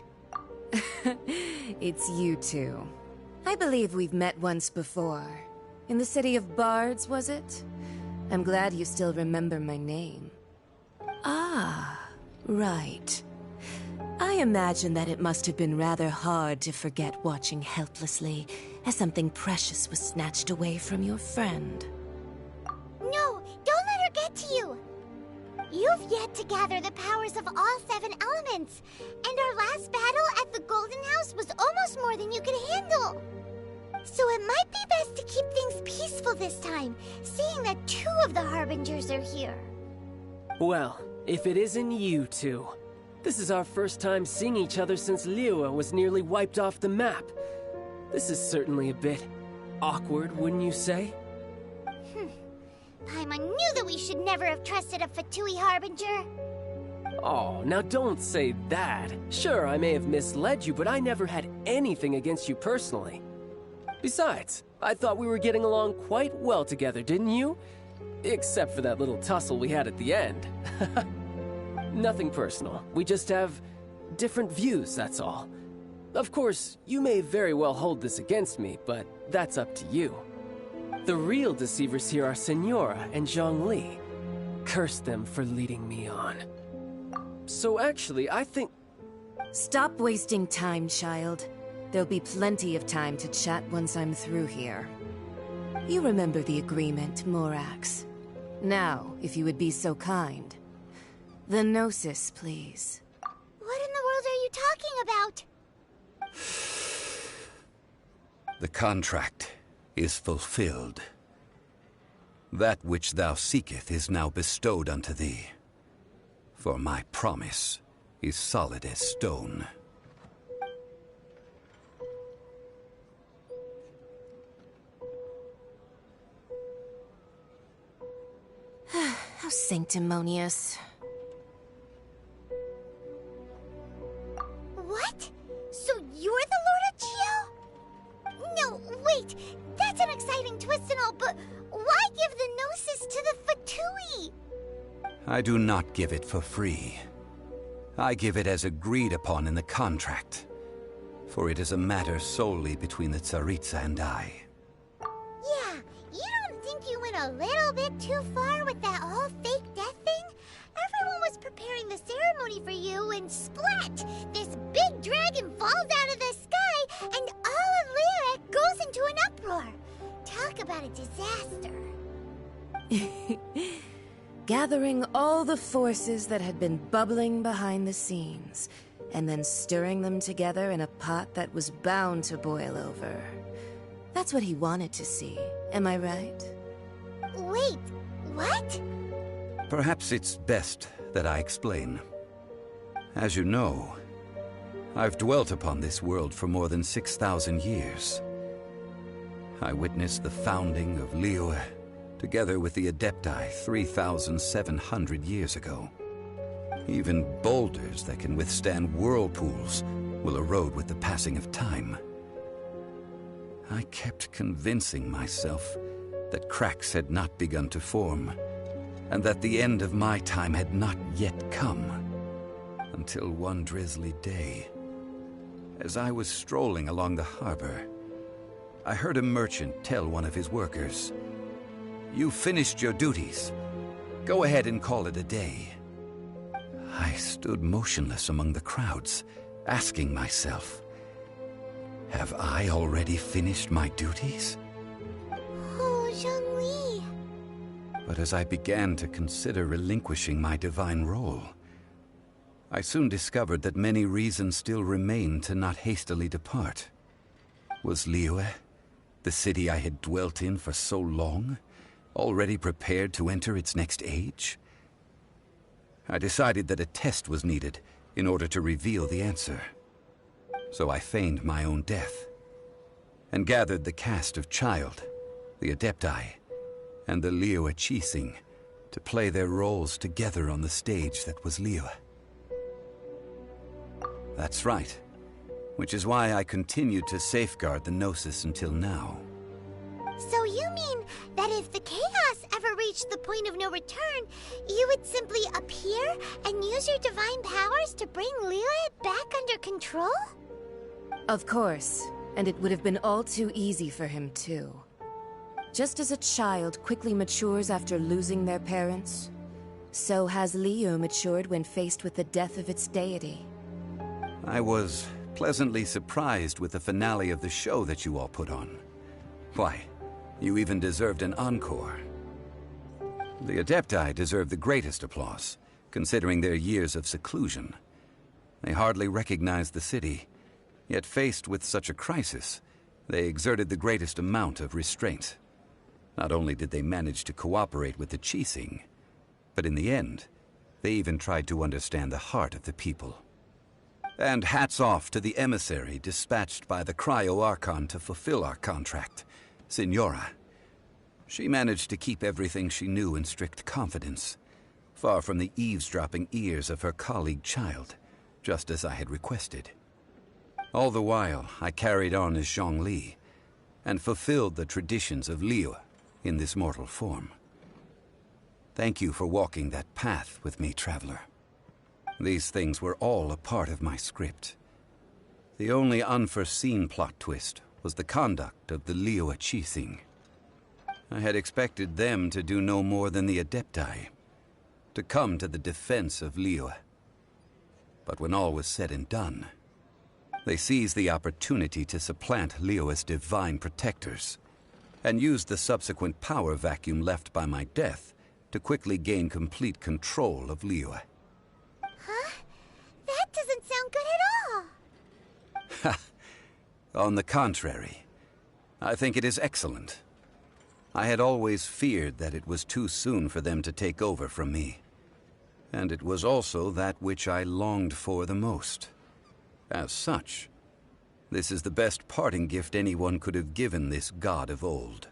It's you two. I believe we've met once before. In the City of Bards, was it? I'm glad you still remember my name. Ah, right. I imagine that it must have been rather hard to forget watching helplessly as something precious was snatched away from your friend. No, don't let her get to you! You've yet to gather the powers of all 7 elements, and our last battle at the Golden House was almost more than you could handle. So it might be best to keep things peaceful this time, seeing that 2 of the Harbingers are here. Well, if it isn't you two. This is our first time seeing each other since Liyue was nearly wiped off the map. This is certainly a bit awkward, wouldn't you say? Paimon knew that we should never have trusted a Fatui Harbinger. Oh, now don't say that. Sure, I may have misled you, but I never had anything against you personally. Besides, I thought we were getting along quite well together, didn't you? Except for that little tussle we had at the end. Nothing personal. We just have different views, that's all. Of course, you may very well hold this against me, but that's up to you. The real deceivers here are Senora and Zhongli. Curse them for leading me on. So actually, I think... Stop wasting time, child. There'll be plenty of time to chat once I'm through here. You remember the agreement, Morax. Now, if you would be so kind. The Gnosis, please. What in the world are you talking about? The contract is fulfilled. That which thou seeketh is now bestowed unto thee. For my promise is solid as stone. How sanctimonious. What? So you're the Lord of Chio? No, wait! That's an exciting twist and all, but why give the Gnosis to the Fatui? I do not give it for free. I give it as agreed upon in the contract. For it is a matter solely between the Tsaritsa and I. Yeah, you don't think you went a little bit too far with that whole fake death thing? Everyone was preparing the ceremony for you, and splat! This big dragon falls out of the sky, and all of Lyric goes into an uproar. Talk Talk about a disaster. Gathering all the forces that had been bubbling behind the scenes, and then stirring them together in a pot that was bound to boil over. That's what he wanted to see, am I right? Wait, what? Perhaps it's best that I explain. As you know, I've dwelt upon this world for more than 6,000 years. I witnessed the founding of Liyue, together with the Adepti 3,700 years ago. Even boulders that can withstand whirlpools will erode with the passing of time. I kept convincing myself that cracks had not begun to form, and that the end of my time had not yet come. Until one drizzly day, as I was strolling along the harbor, I heard a merchant tell one of his workers, "You finished your duties. Go ahead and call it a day." I stood motionless among the crowds, asking myself, have I already finished my duties? Oh, Zhongli. But as I began to consider relinquishing my divine role, I soon discovered that many reasons still remained to not hastily depart. Was Liyue, the city I had dwelt in for so long, already prepared to enter its next age? I decided that a test was needed in order to reveal the answer. So I feigned my own death, and gathered the cast of Child, the Adepti, and the Liyue Qixing to play their roles together on the stage that was Liyue. That's right, which is why I continued to safeguard the Gnosis until now. So you mean that if the chaos ever reached the point of no return, you would simply appear and use your divine powers to bring Liyue back under control? Of course, and it would have been all too easy for him too. Just as a child quickly matures after losing their parents, so has Liyue matured when faced with the death of its deity. I was pleasantly surprised with the finale of the show that you all put on. Why, you even deserved an encore. The Adepti deserve the greatest applause, considering their years of seclusion. They hardly recognized the city, yet faced with such a crisis, they exerted the greatest amount of restraint. Not only did they manage to cooperate with the Qixing, but in the end, they even tried to understand the heart of the people. And hats off to the emissary dispatched by the Cryo-Archon to fulfill our contract, Signora. She managed to keep everything she knew in strict confidence, far from the eavesdropping ears of her colleague Child, just as I had requested. All the while, I carried on as Zhongli, and fulfilled the traditions of Liyue in this mortal form. Thank you for walking that path with me, Traveler. These things were all a part of my script. The only unforeseen plot twist was the conduct of the Liyue Qixing. I had expected them to do no more than the Adepti, to come to the defense of Liyue. But when all was said and done, they seized the opportunity to supplant Liyue's divine protectors, and used the subsequent power vacuum left by my death to quickly gain complete control of Liyue. Huh? That doesn't sound good at all. On the contrary, I think it is excellent. I had always feared that it was too soon for them to take over from me. And it was also that which I longed for the most. As such, this is the best parting gift anyone could have given this god of old.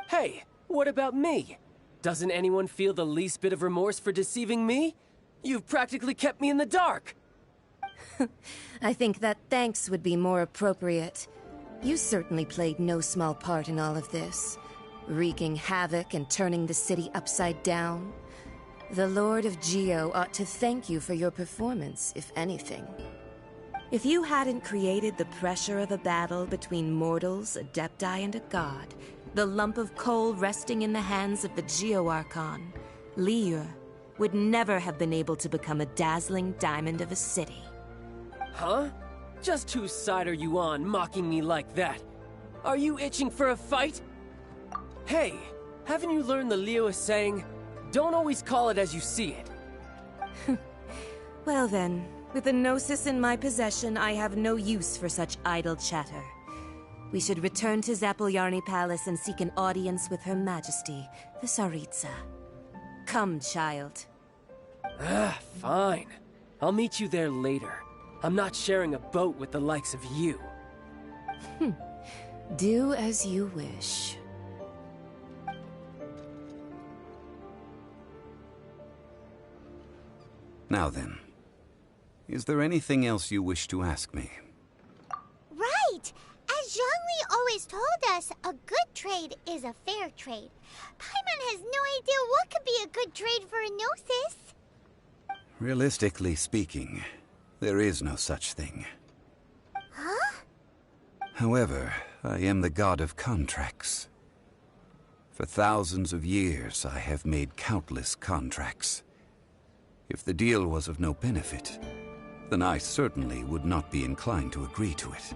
Hey, what about me? Doesn't anyone feel the least bit of remorse for deceiving me? You've practically kept me in the dark! I think that thanks would be more appropriate. You certainly played no small part in all of this, wreaking havoc and turning the city upside down. The Lord of Geo ought to thank you for your performance, if anything. If you hadn't created the pressure of a battle between mortals, Adepti, and a god, the lump of coal resting in the hands of the Geo-Archon, Liyue would never have been able to become a dazzling diamond of a city. Huh? Just whose side are you on, mocking me like that? Are you itching for a fight? Hey, haven't you learned the Liyue saying, don't always call it as you see it? Well then, with a Gnosis in my possession, I have no use for such idle chatter. We should return to Zapoljarny Palace and seek an audience with Her Majesty, the Tsaritsa. Come, child. Fine. I'll meet you there later. I'm not sharing a boat with the likes of you. Do as you wish. Now then, is there anything else you wish to ask me? Right! As Zhongli always told us, a good trade is a fair trade. Paimon has no idea what could be a good trade for a Gnosis. Realistically speaking, there is no such thing. Huh? However, I am the god of contracts. For thousands of years, I have made countless contracts. If the deal was of no benefit, then I certainly would not be inclined to agree to it.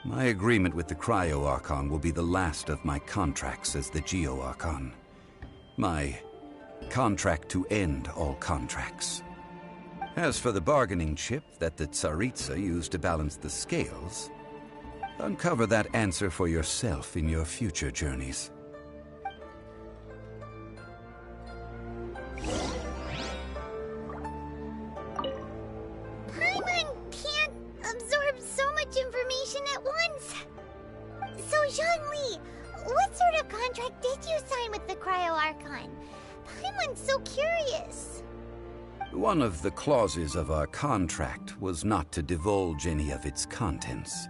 My agreement with the Cryo-Archon will be the last of my contracts as the Geo-Archon. My contract to end all contracts. As for the bargaining chip that the Tsaritsa used to balance the scales, uncover that answer for yourself in your future journeys. Paimon can't absorb so much information at once. So, Zhongli, what sort of contract did you sign with the Cryo-Archon? Paimon's so curious. One of the clauses of our contract was not to divulge any of its contents.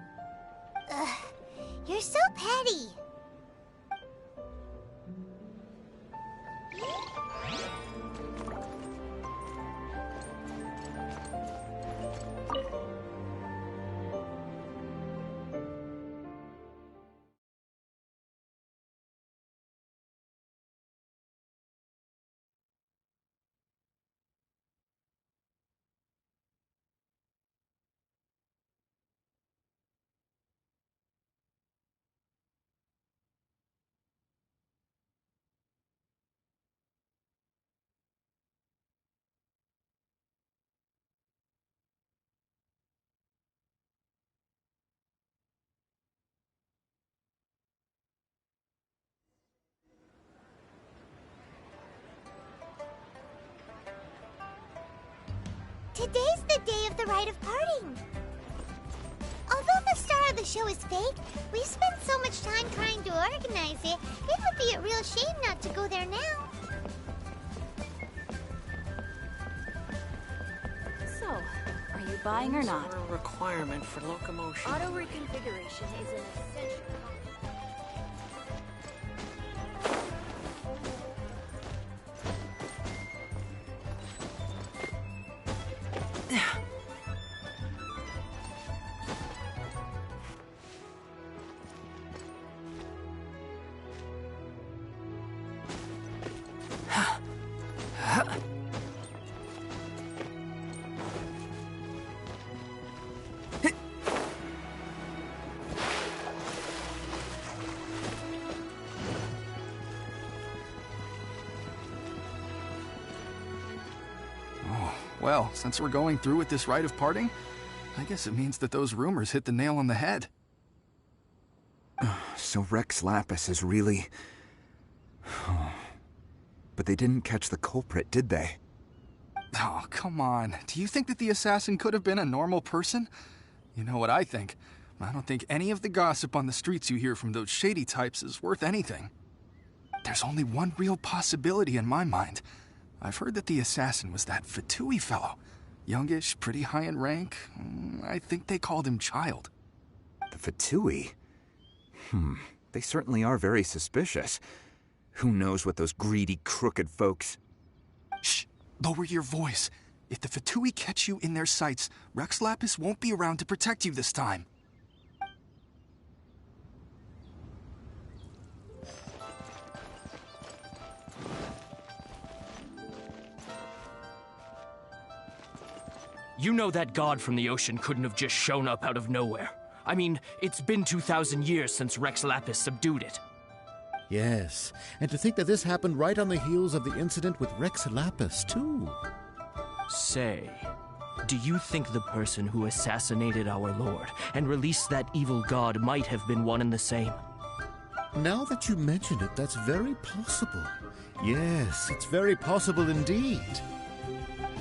Ugh, you're so petty. Today's the day of the rite of parting. Although the star of the show is fake, we've spent so much time trying to organize it, it would be a real shame not to go there now. So, are you buying or not? A requirement for locomotion. Auto reconfiguration is an essential. Well, since we're going through with this rite of parting, I guess it means that those rumors hit the nail on the head. So Rex Lapis is really... But they didn't catch the culprit, did they? Oh, come on. Do you think that the assassin could have been a normal person? You know what I think. I don't think any of the gossip on the streets you hear from those shady types is worth anything. There's only one real possibility in my mind. I've heard that the assassin was that Fatui fellow. Youngish, pretty high in rank. I think they called him Child. The Fatui? They certainly are very suspicious. Who knows what those greedy, crooked folks... Shh! Lower your voice. If the Fatui catch you in their sights, Rex Lapis won't be around to protect you this time. You know that god from the ocean couldn't have just shown up out of nowhere. I mean, it's been 2,000 years since Rex Lapis subdued it. Yes, and to think that this happened right on the heels of the incident with Rex Lapis, too. Say, do you think the person who assassinated our lord and released that evil god might have been one and the same? Now that you mention it, that's very possible. Yes, it's very possible indeed.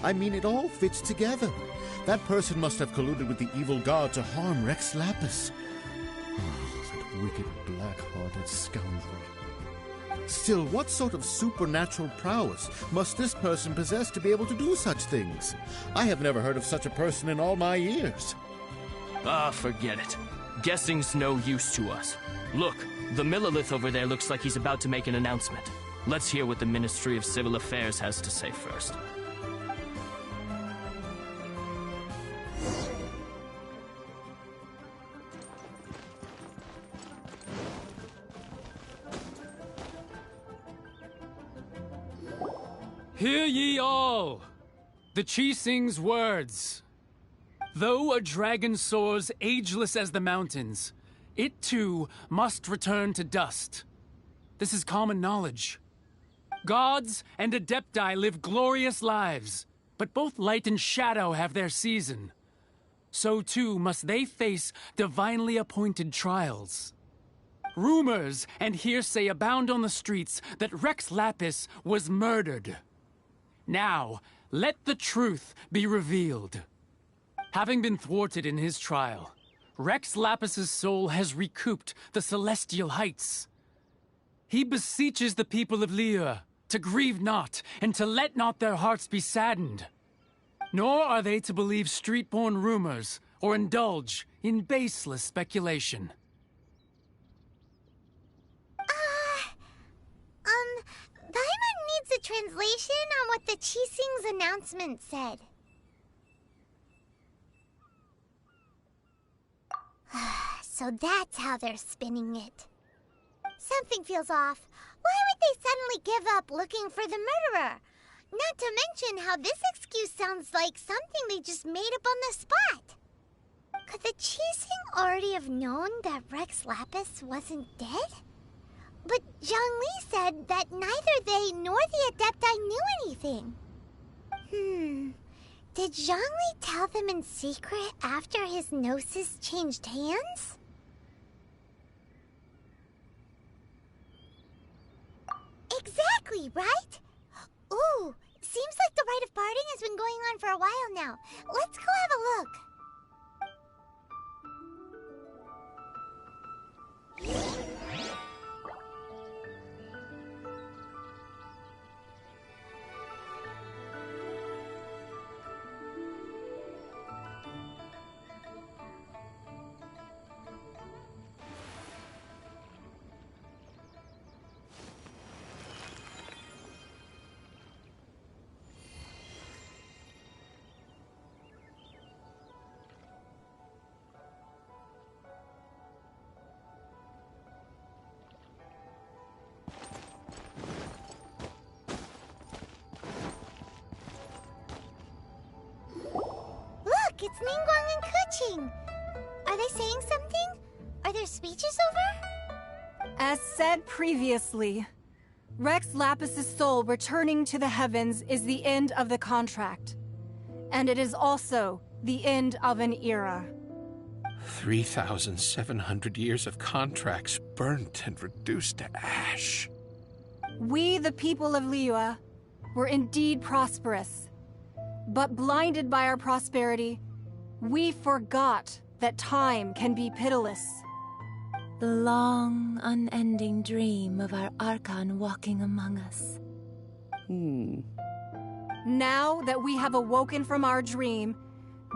I mean, it all fits together. That person must have colluded with the evil god to harm Rex Lapis. That wicked, black-hearted scoundrel. Still, what sort of supernatural prowess must this person possess to be able to do such things? I have never heard of such a person in all my years. Ah, forget it. Guessing's no use to us. Look, the Millelith over there looks like he's about to make an announcement. Let's hear what the Ministry of Civil Affairs has to say first. Hear ye all! The Qixing's words. Though a dragon soars ageless as the mountains, it too must return to dust. This is common knowledge. Gods and Adepti live glorious lives, but both light and shadow have their season. So too must they face divinely appointed trials. Rumors and hearsay abound on the streets that Rex Lapis was murdered. Now, let the truth be revealed. Having been thwarted in his trial, Rex Lapis's soul has recouped the celestial heights. He beseeches the people of Liyue to grieve not and to let not their hearts be saddened. Nor are they to believe street-born rumors or indulge in baseless speculation. Paimon needs a translation on what the Qixing's announcement said. So that's how they're spinning it. Something feels off. Why would they suddenly give up looking for the murderer? Not to mention how this excuse sounds like something they just made up on the spot. Could the Qixing already have known that Rex Lapis wasn't dead? But Zhongli said that neither they nor the Adepti knew anything. Did Zhongli tell them in secret after his gnosis changed hands? Exactly, right? Ooh, seems like the rite of parting has been going on for a while now. Let's go have a look. It's Ningguang and Keqing. Are they saying something? Are their speeches over? As said previously, Rex Lapis's soul returning to the heavens is the end of the contract. And it is also the end of an era. 3,700 years of contracts burnt and reduced to ash. We, the people of Liyue, were indeed prosperous. But blinded by our prosperity, we forgot that time can be pitiless. The long, unending dream of our Archon walking among us. Now that we have awoken from our dream,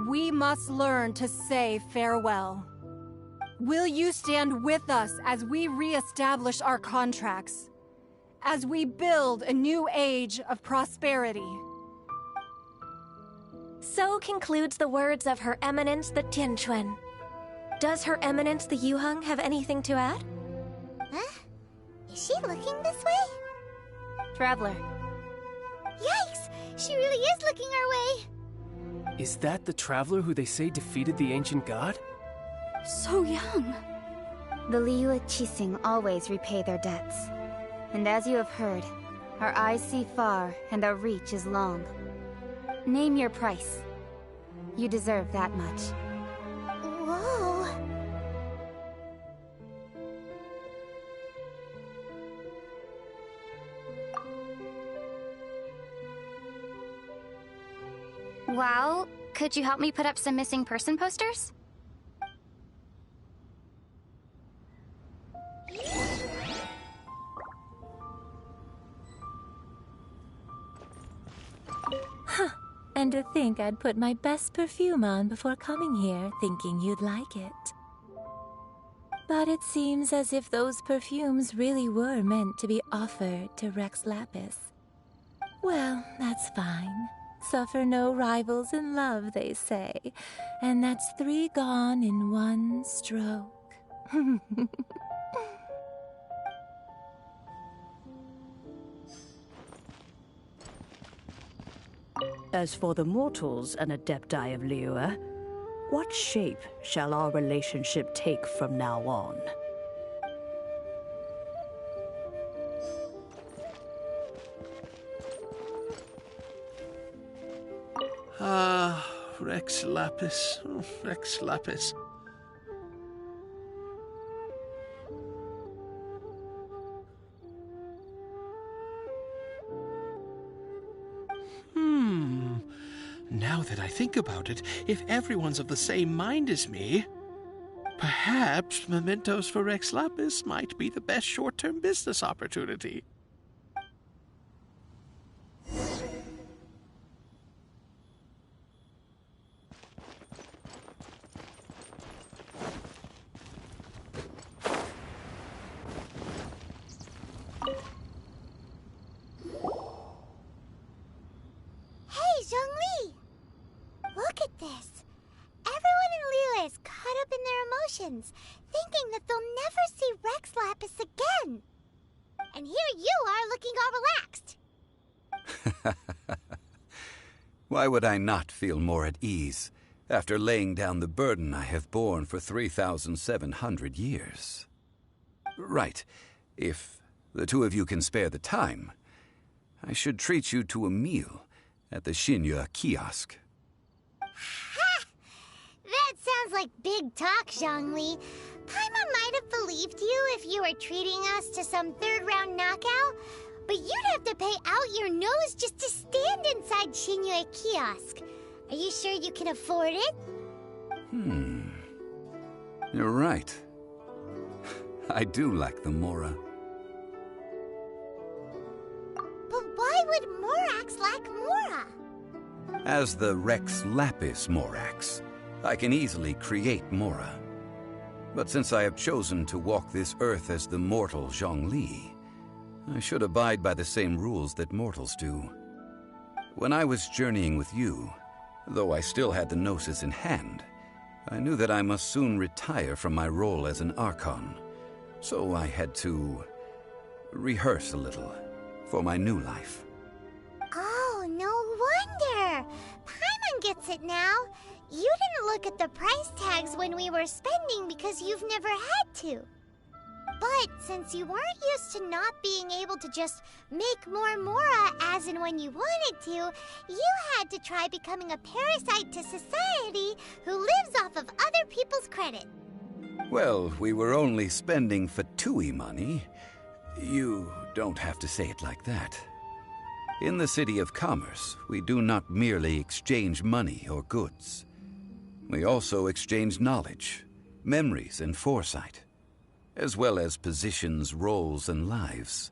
we must learn to say farewell. Will you stand with us as we re-establish our contracts? As we build a new age of prosperity? So concludes the words of Her Eminence the Tianquan. Does Her Eminence the Yuheng have anything to add? Huh? Is she looking this way? Traveler. Yikes! She really is looking our way! Is that the traveler who they say defeated the ancient god? So young. The Liyue Qixing always repay their debts. And as you have heard, our eyes see far and our reach is long. Name your price. You deserve that much. Whoa. Well, could you help me put up some missing person posters? And to think I'd put my best perfume on before coming here, thinking you'd like it. But it seems as if those perfumes really were meant to be offered to Rex Lapis. Well, that's fine. Suffer no rivals in love, they say. And that's 3 gone in 1 stroke. As for the mortals and Adepti of Liyue, what shape shall our relationship take from now on? Ah, Rex Lapis. Oh, Rex Lapis. Now that I think about it, if everyone's of the same mind as me, perhaps mementos for Rex Lapis might be the best short-term business opportunity. Hey, Zhongli! Look at this. Everyone in Liyue is caught up in their emotions, thinking that they'll never see Rex Lapis again. And here you are looking all relaxed. Why would I not feel more at ease after laying down the burden I have borne for 3,700 years? Right. If the 2 of you can spare the time, I should treat you to a meal at the Shinya kiosk. Ha! That sounds like big talk, Zhongli. Paimon might have believed you if you were treating us to some 3rd-round knockout, but you'd have to pay out your nose just to stand inside Shinya kiosk. Are you sure you can afford it? You're right. I do like the Mora. But why would Morax lack Mora? As the Rex Lapis Morax, I can easily create Mora. But since I have chosen to walk this earth as the mortal Zhongli, I should abide by the same rules that mortals do. When I was journeying with you, though I still had the Gnosis in hand, I knew that I must soon retire from my role as an Archon, so I had to rehearse a little for my new life. Oh, no wonder! Paimon gets it now. You didn't look at the price tags when we were spending because you've never had to. But since you weren't used to not being able to just make more Mora as and when you wanted to, you had to try becoming a parasite to society who lives off of other people's credit. Well, we were only spending Fatui money. You don't have to say it like that. In the City of Commerce, we do not merely exchange money or goods. We also exchange knowledge, memories, and foresight, as well as positions, roles, and lives.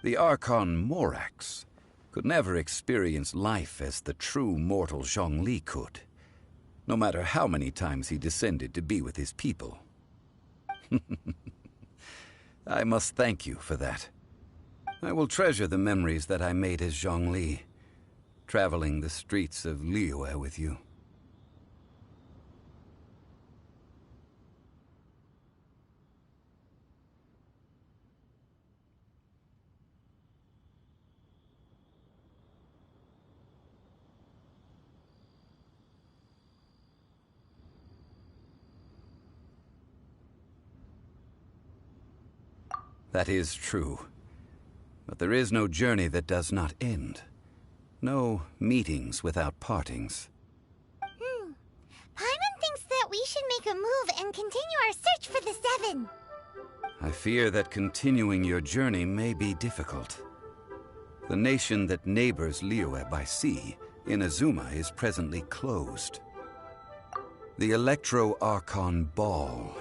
The Archon Morax could never experience life as the true mortal Zhongli could, no matter how many times he descended to be with his people. I must thank you for that. I will treasure the memories that I made as Zhongli, traveling the streets of Liyue with you. That is true. But there is no journey that does not end. No meetings without partings. Paimon thinks that we should make a move and continue our search for the Seven. I fear that continuing your journey may be difficult. The nation that neighbors Liyue by sea, Inazuma, is presently closed. The Electro-Archon Ball.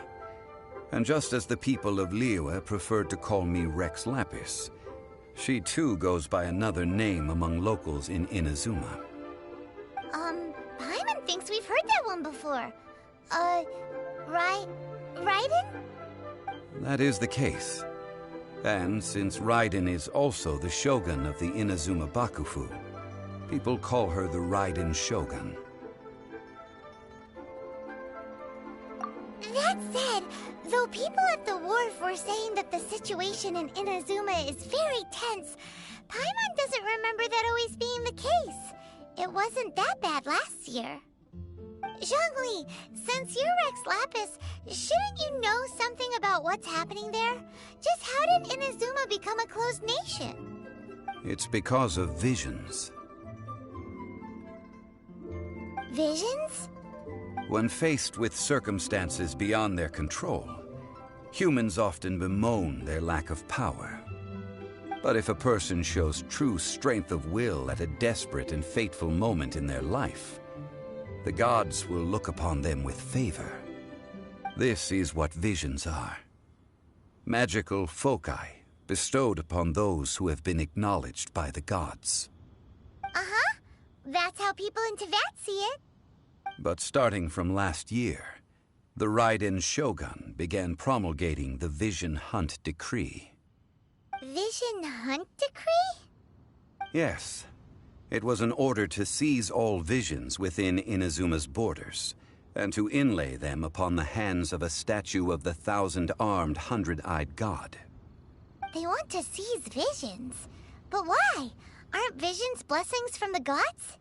And just as the people of Liyue preferred to call me Rex Lapis, she too goes by another name among locals in Inazuma. Paimon thinks we've heard that one before. Raiden? That is the case. And since Raiden is also the shogun of the Inazuma Bakufu, people call her the Raiden Shogun. That said, though people at the wharf were saying that the situation in Inazuma is very tense, Paimon doesn't remember that always being the case. It wasn't that bad last year. Zhongli, since you're Rex Lapis, shouldn't you know something about what's happening there? Just how did Inazuma become a closed nation? It's because of visions. Visions? When faced with circumstances beyond their control, humans often bemoan their lack of power. But if a person shows true strength of will at a desperate and fateful moment in their life, the gods will look upon them with favor. This is what visions are. Magical foci bestowed upon those who have been acknowledged by the gods. Uh-huh. That's how people in Teyvat see it. But starting from last year, the Raiden Shogun began promulgating the Vision Hunt Decree. Vision Hunt Decree? Yes. It was an order to seize all visions within Inazuma's borders, and to inlay them upon the hands of a statue of the thousand-armed, hundred-eyed god. They want to seize visions. But why? Aren't visions blessings from the gods?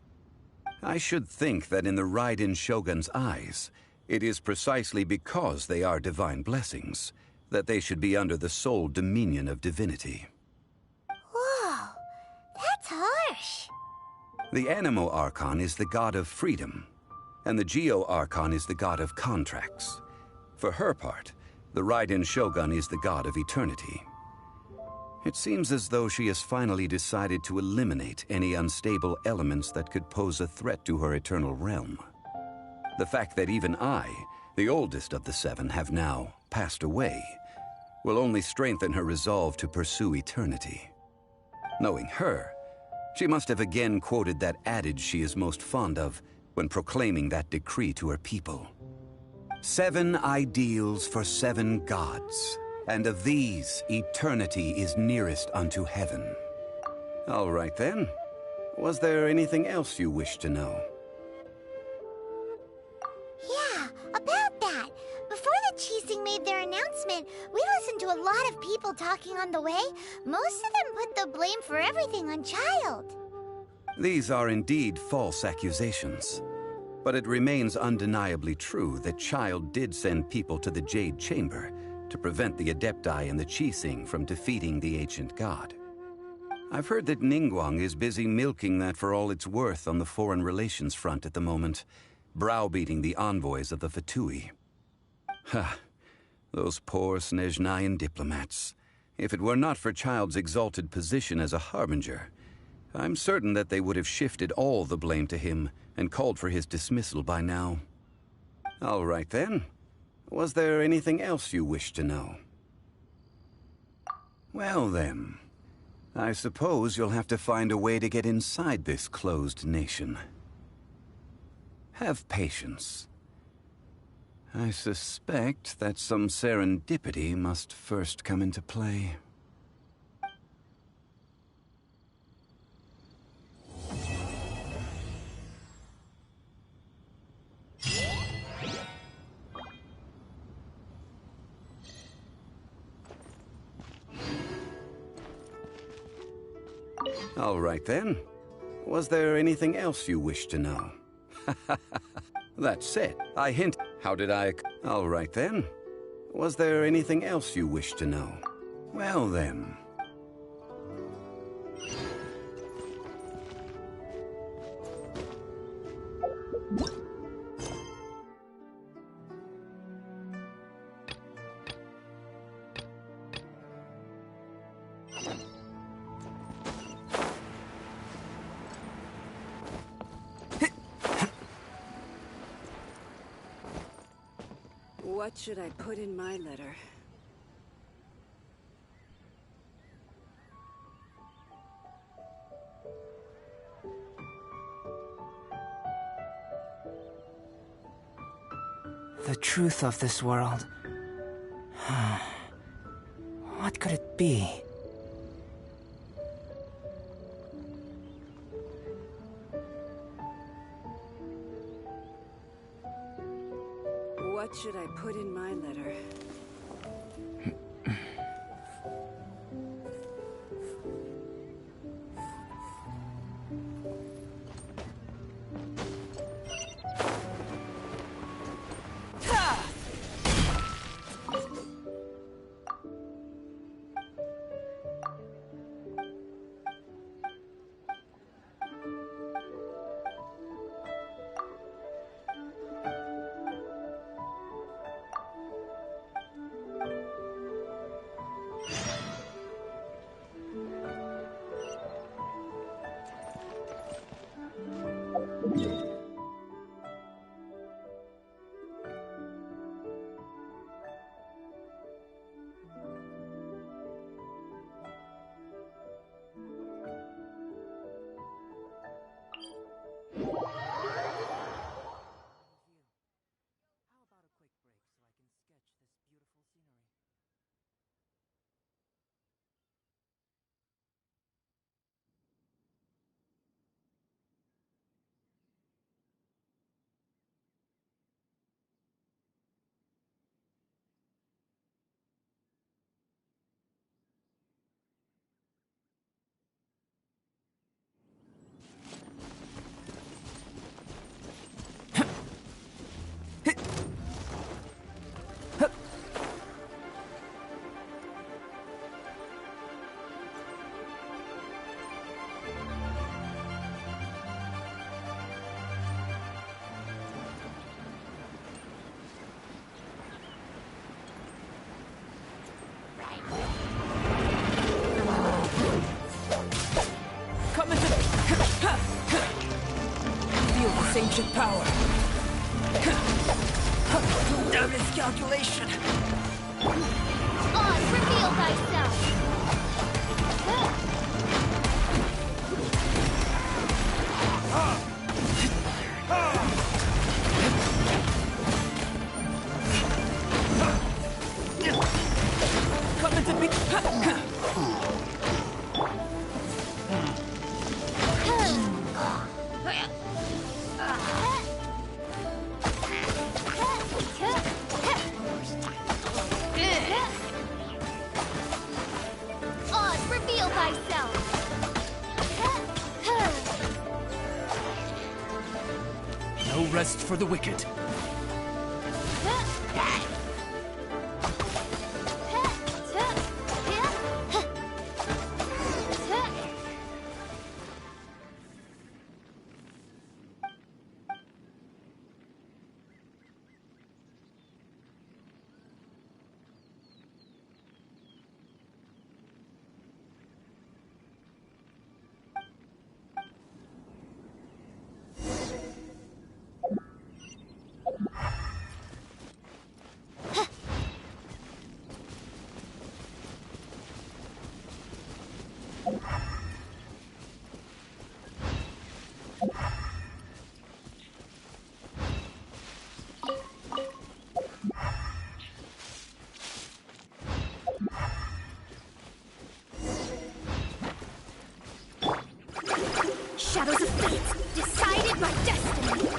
I should think that in the Raiden Shogun's eyes, it is precisely because they are divine blessings that they should be under the sole dominion of divinity. Whoa, that's harsh. The Anemo Archon is the god of freedom, and the Geo Archon is the god of contracts. For her part, the Raiden Shogun is the god of eternity. It seems as though she has finally decided to eliminate any unstable elements that could pose a threat to her eternal realm. The fact that even I, the oldest of the seven, have now passed away, will only strengthen her resolve to pursue eternity. Knowing her, she must have again quoted that adage she is most fond of when proclaiming that decree to her people. 7 ideals for 7 gods, and of these, eternity is nearest unto heaven. All right then. Was there anything else you wished to know? Yeah, about that. Before the Qixing made their announcement, we listened to a lot of people talking on the way. Most of them put the blame for everything on Child. These are indeed false accusations. But it remains undeniably true that Child did send people to the Jade Chamber to prevent the Adepti and the Qixing from defeating the ancient god. I've heard that Ningguang is busy milking that for all it's worth on the foreign relations front at the moment, browbeating the envoys of the Fatui. Ha! Those poor Snezhnayan diplomats. If it were not for Child's exalted position as a harbinger, I'm certain that they would have shifted all the blame to him and called for his dismissal by now. All right then. Was there anything else you wished to know? Well then, I suppose you'll have to find a way to get inside this closed nation. Have patience. I suspect that some serendipity must first come into play. All right then. Was there anything else you wished to know? That's it. I hint. How did I... All right then. Was there anything else you wished to know? Well then. What should I put in my letter? The truth of this world. What could it be? What should I put in my letter? Ancient power. Damn miscalculation. Oz, reveal thyself. Come into me. Oz, reveal thyself. No rest for the wicked. Shadows of fate, decided my destiny.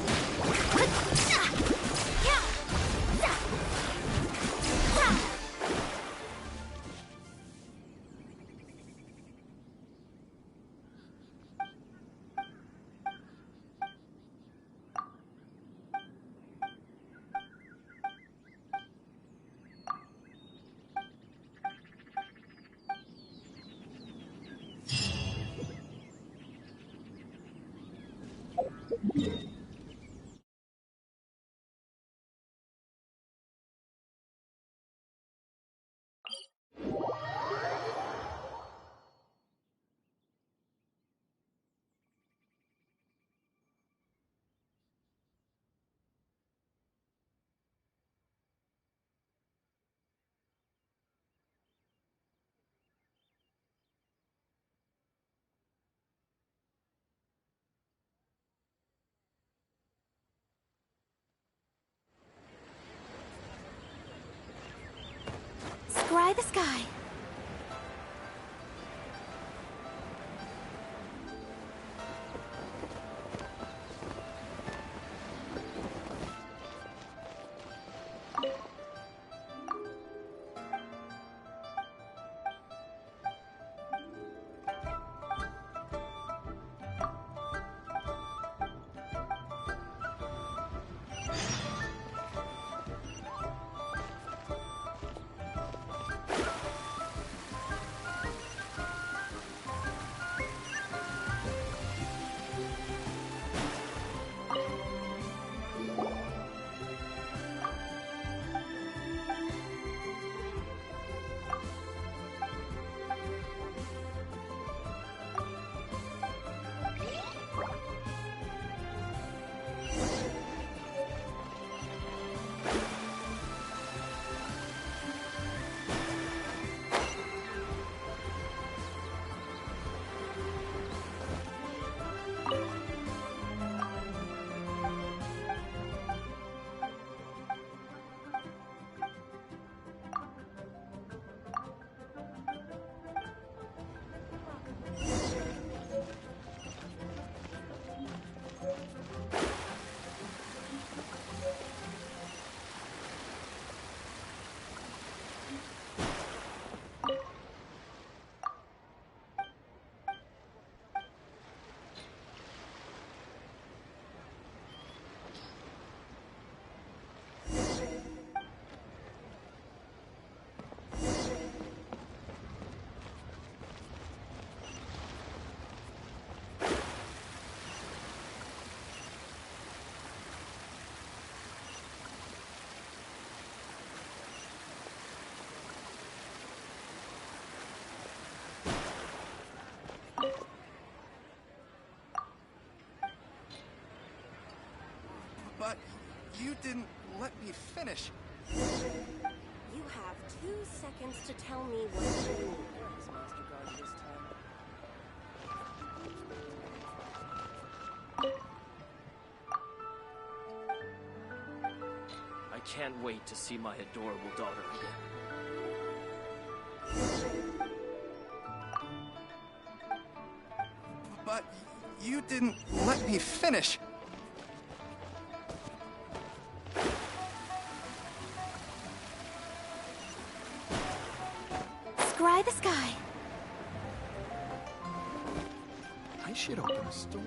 the sky. But you didn't let me finish. You have 2 seconds to tell me what you need. Master Guard this time. I can't wait to see my adorable daughter again. But you didn't let me finish. Scry the sky. I should open a store.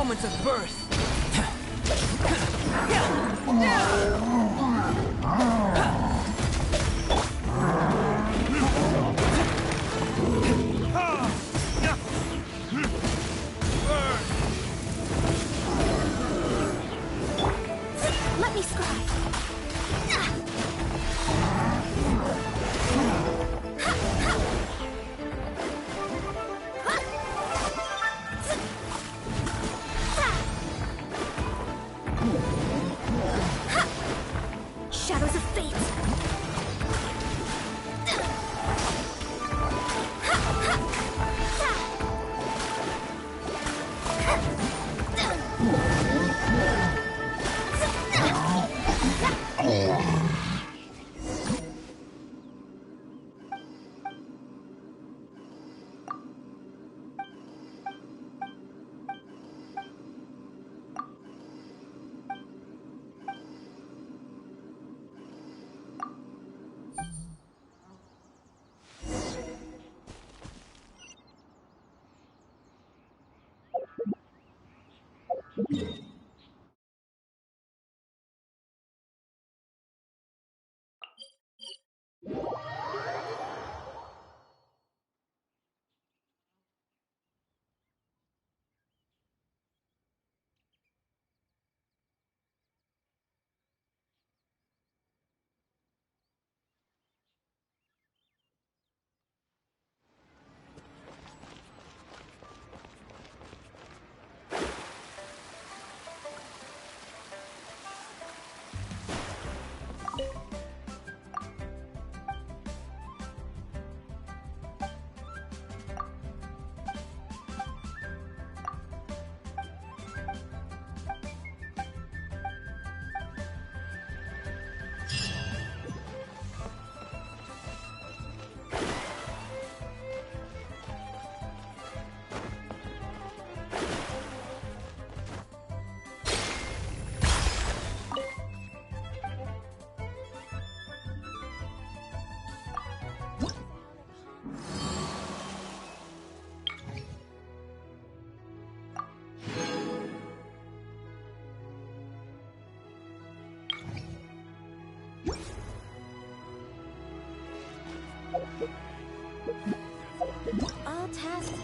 moments of birth. Let me scry. Shadows of fate. All tasks.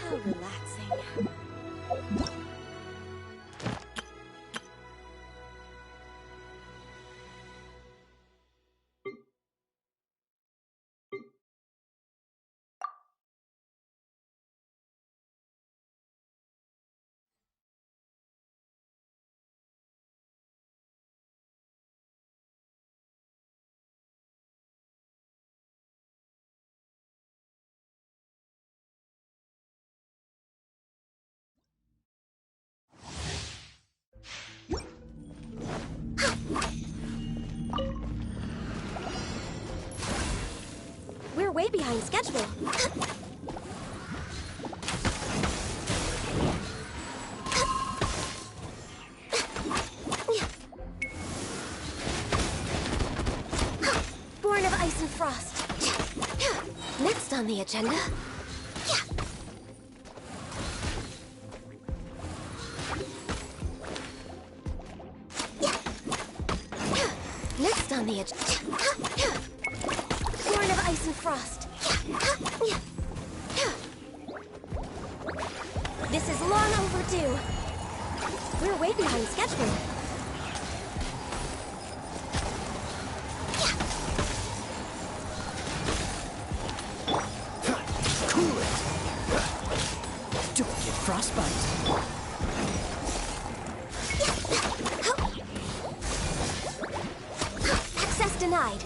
How relaxing. We're way behind schedule. Born of Ice and Frost. Next on the agenda. Next on the agenda. Born of Ice and Frost. This is long overdue. We're way behind schedule. Cool it. Don't get frostbite. Access denied.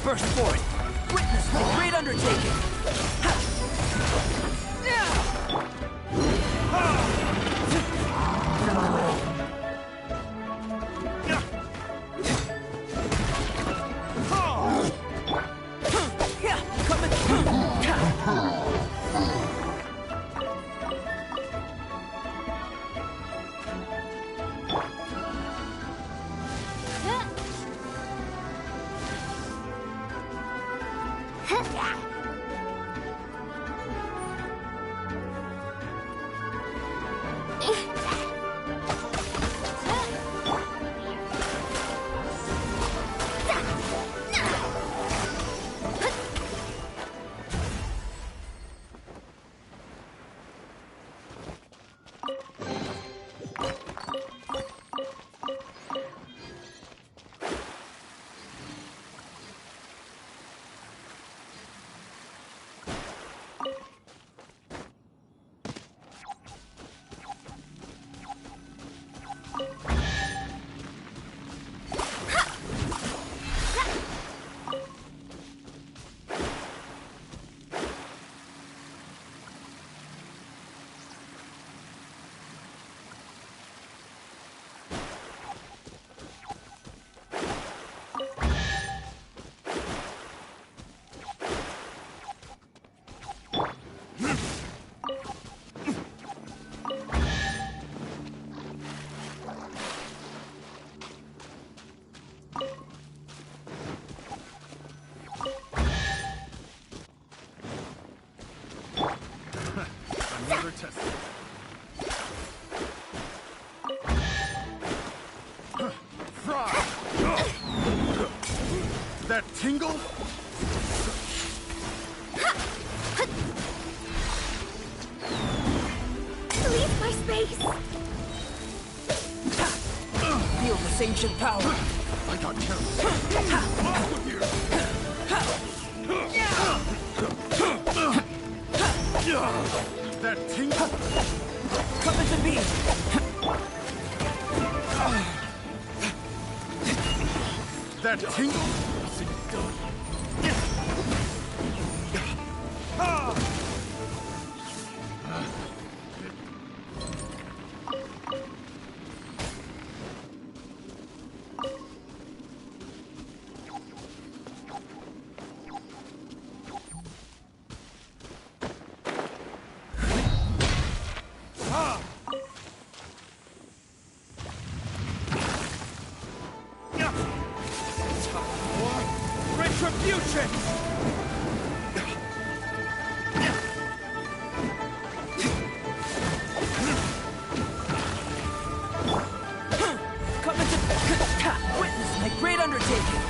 First for it. Witness the great undertaking. Another test. Fry! That tingle? Leave my space! Feel this ancient power. I got careless. Off with you! That tingle? Coming to me! That tingle? Retribution! Coming to witness my great undertaking!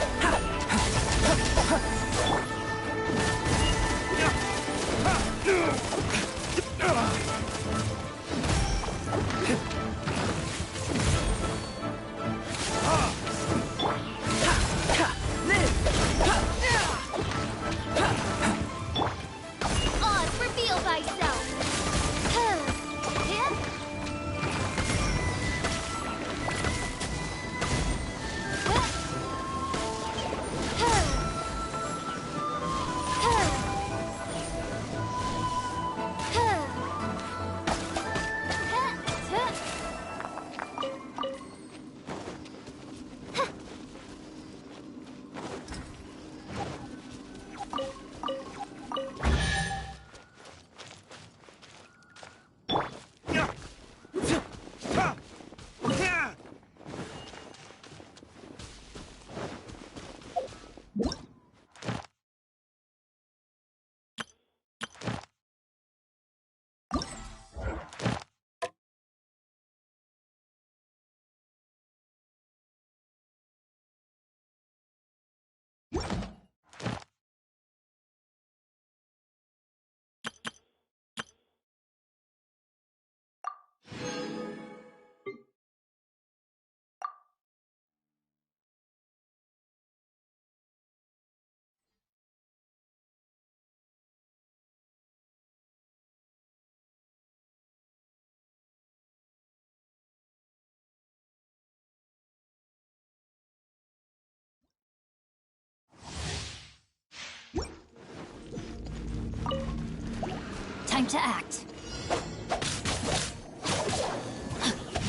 Time to act.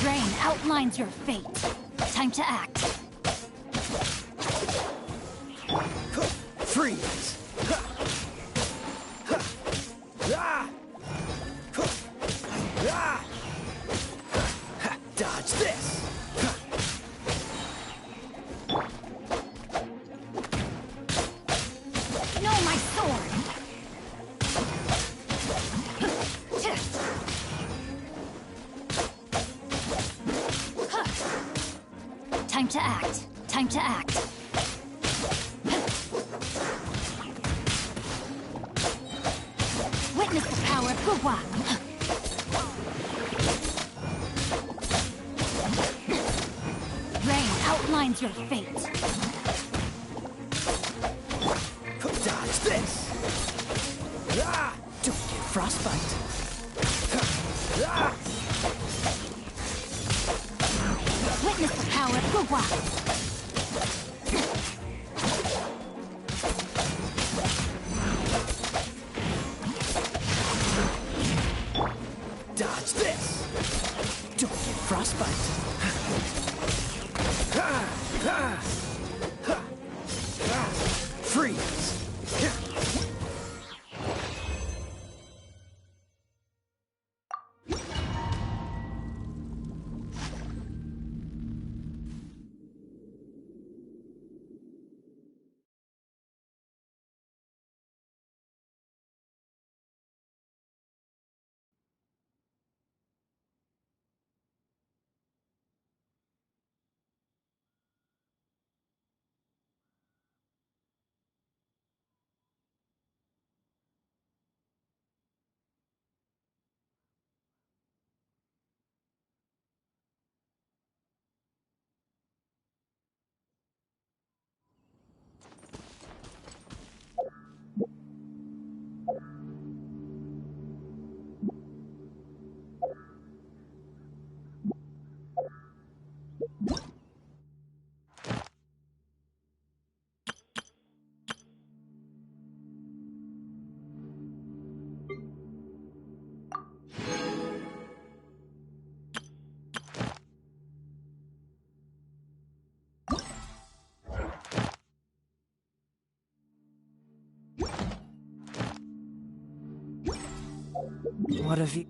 Rain outlines your fate. Time to act. Freeze! Dodge this! No, my sword! Time to act. Time to act. Witness the power of Gugwa. Rain outlines your fate. Dodge this! Don't get frostbite! Witness the power of Gugwa. Dodge this! Don't get frostbite! Freeze! What have you...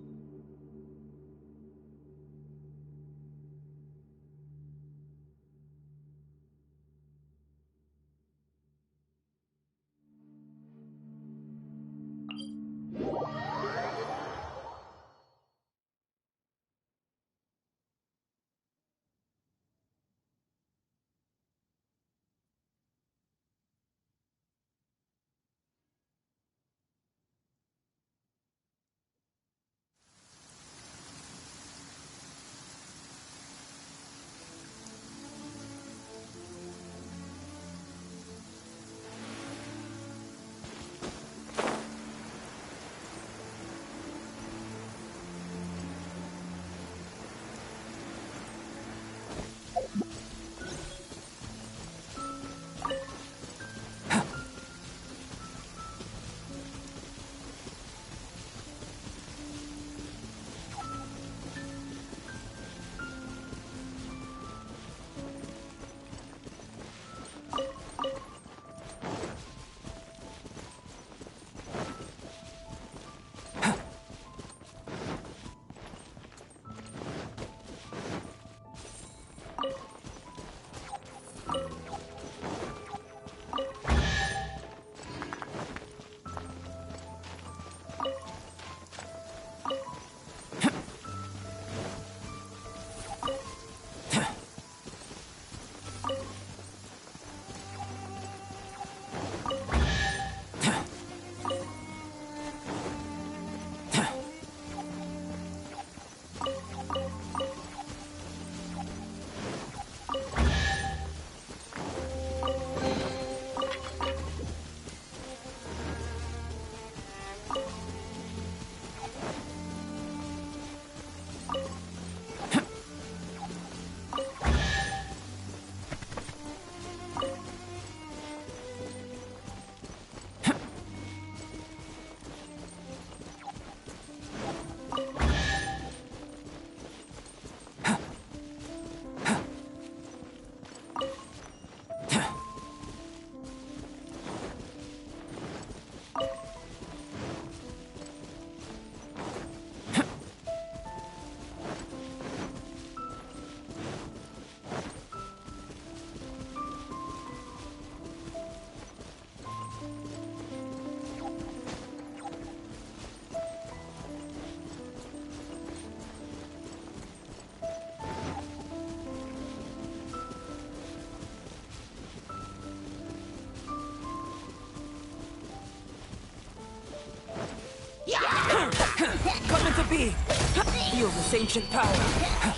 being. Feel this ancient power.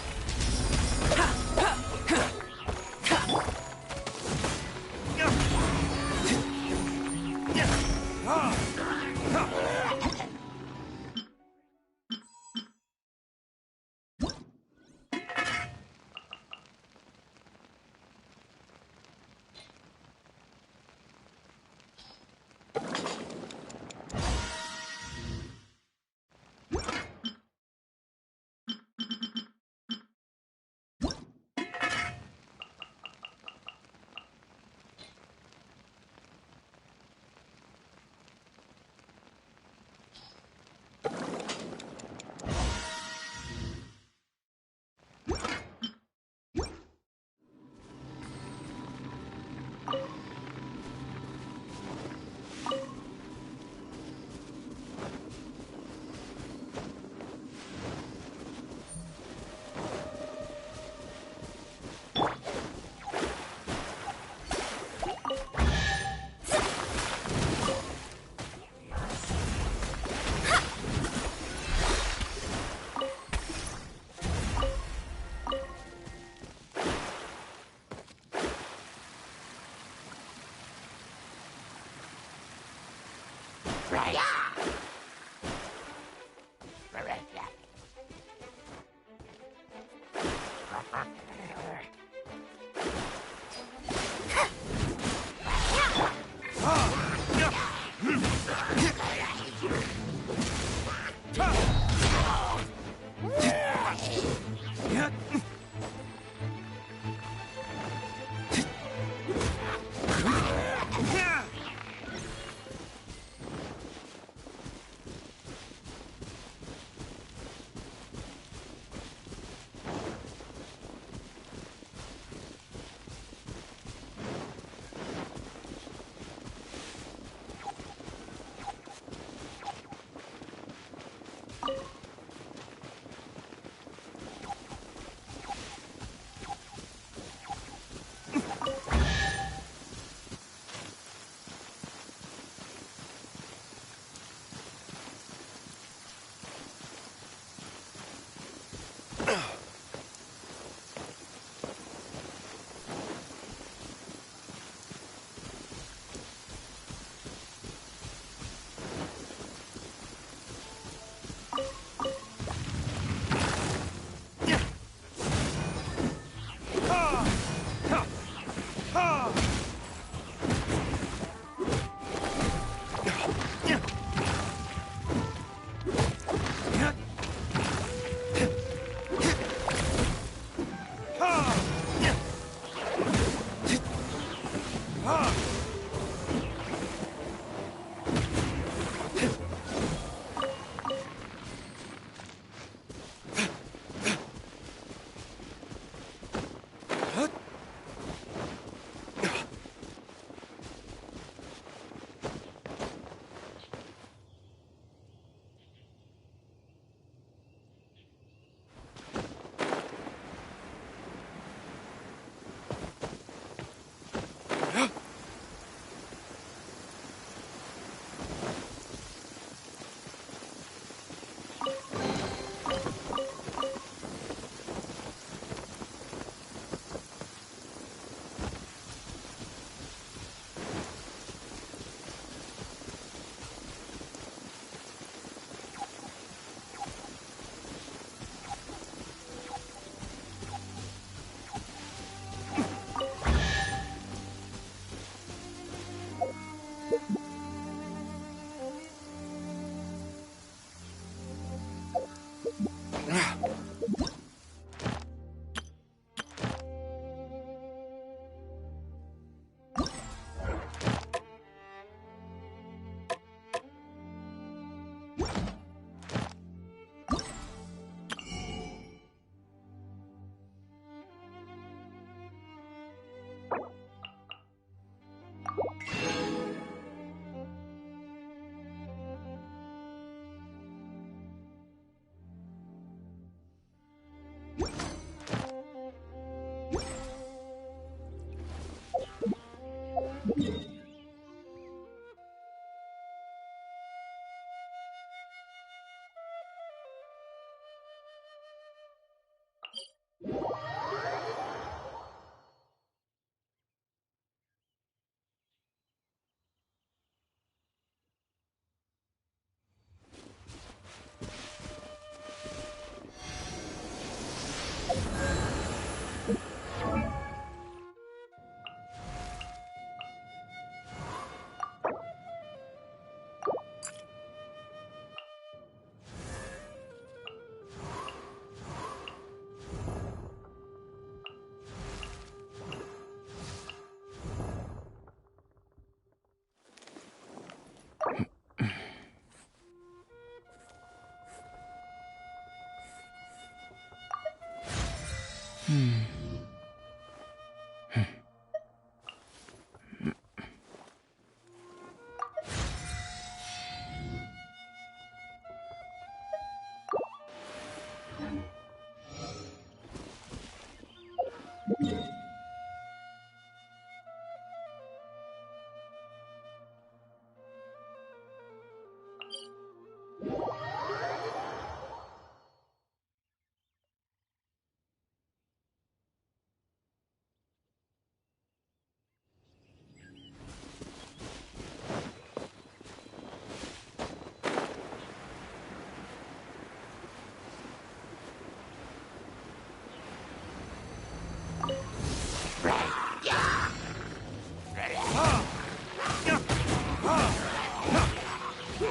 As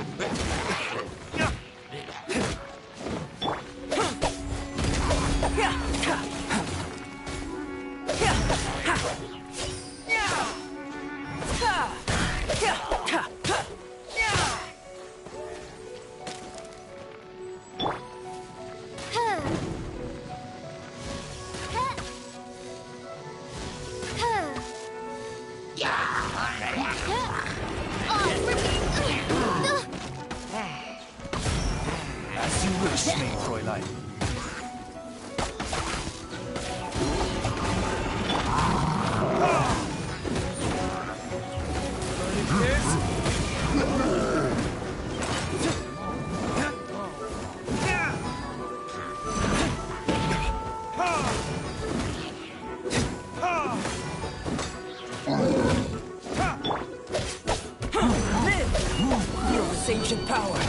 you wish, Fräulein. Feel this ancient power.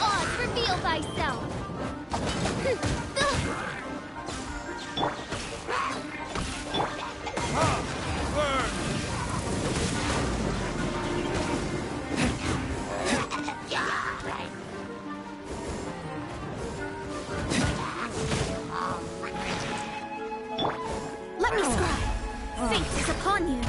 Oz, reveal thyself! Let me scry! Fate is upon you!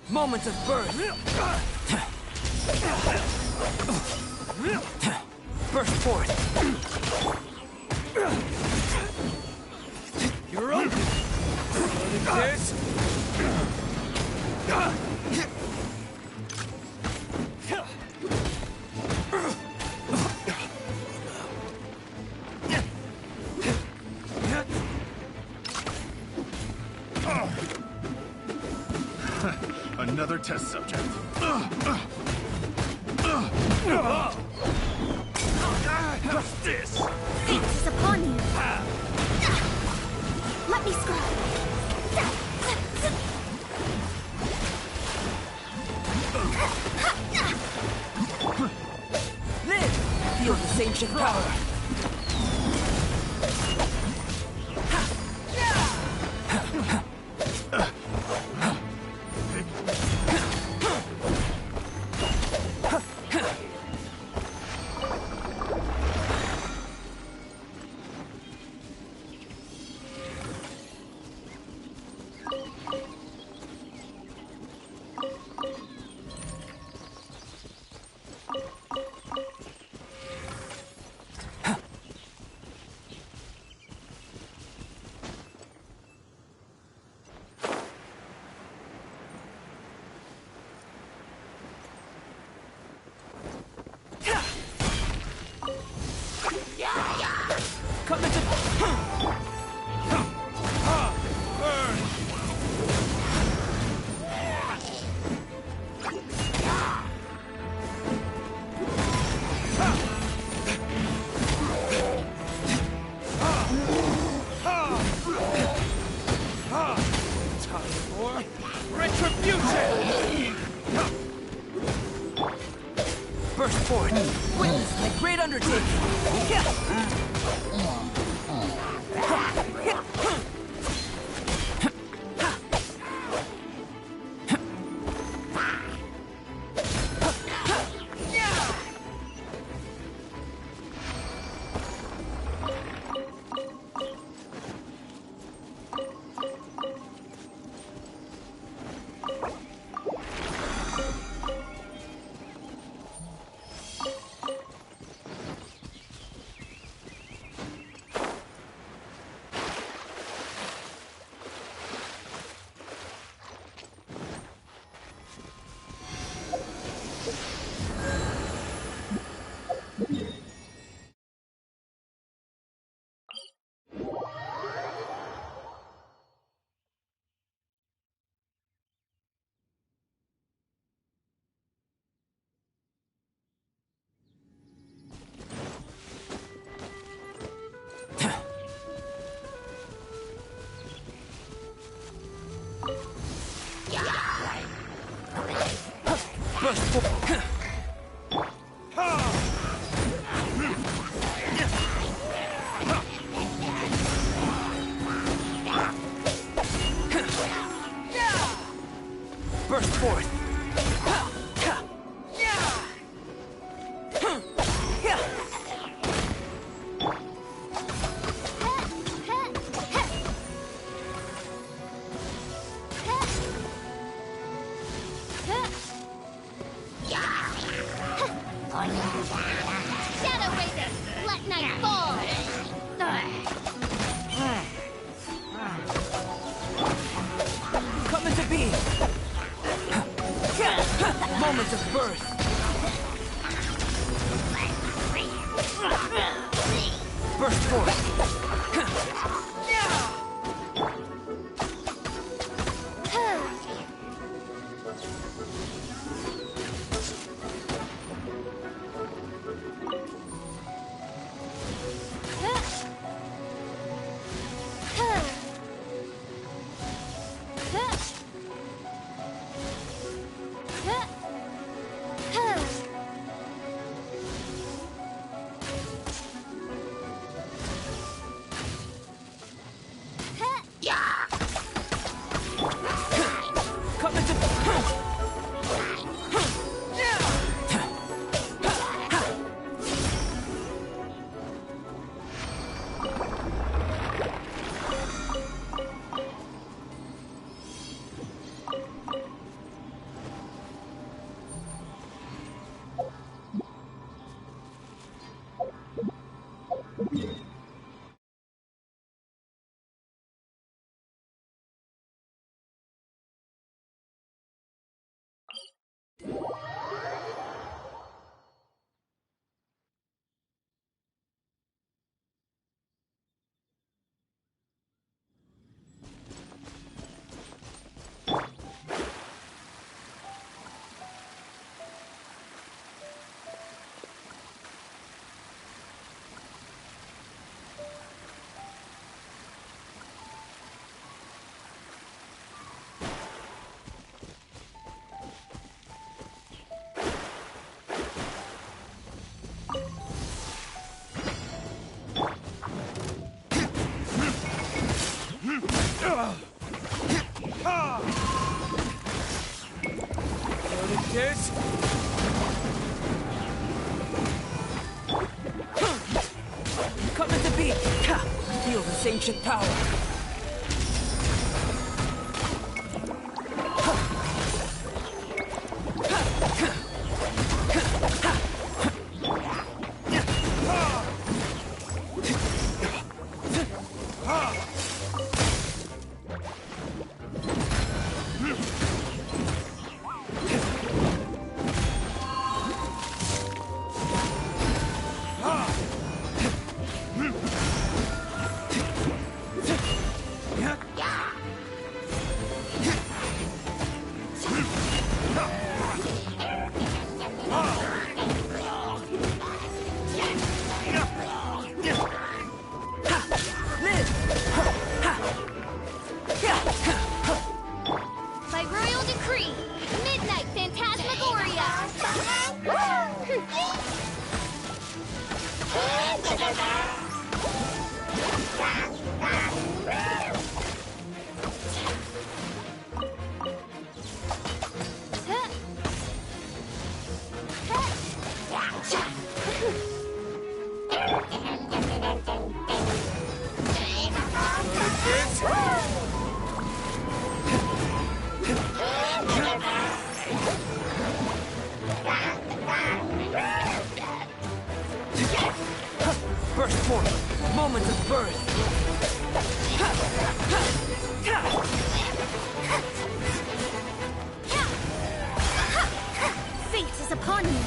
Moment of birth. Burst forth. You're open. What is Another test subject. What's this? Fate is upon you! Let me scry! Live! Feel this ancient power. Coming to... Burst forth! Witness my great undertaking! Burst forth! Burst forth! Shadow Raiders, let night fall! Coming to be! Moments of birth! Burst forth! Coming to... This? Coming to be! Feel this ancient power! First form, moment of birth. Fate is upon me.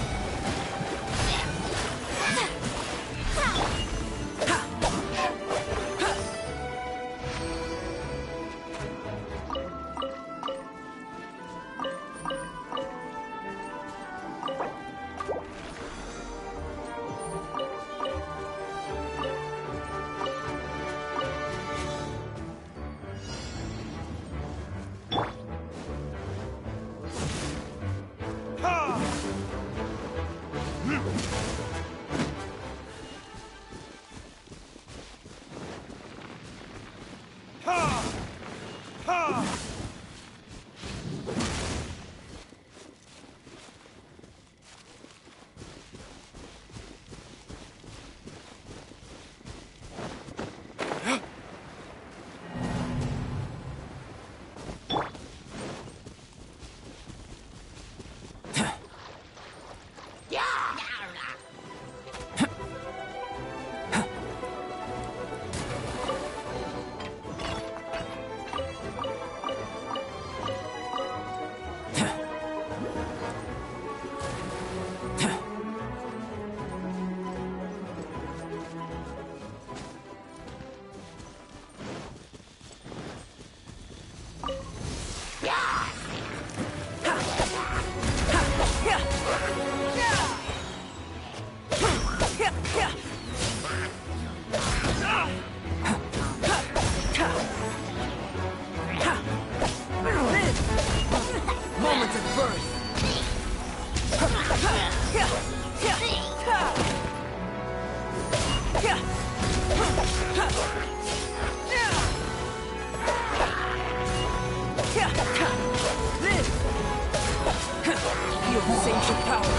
Feel this ancient power.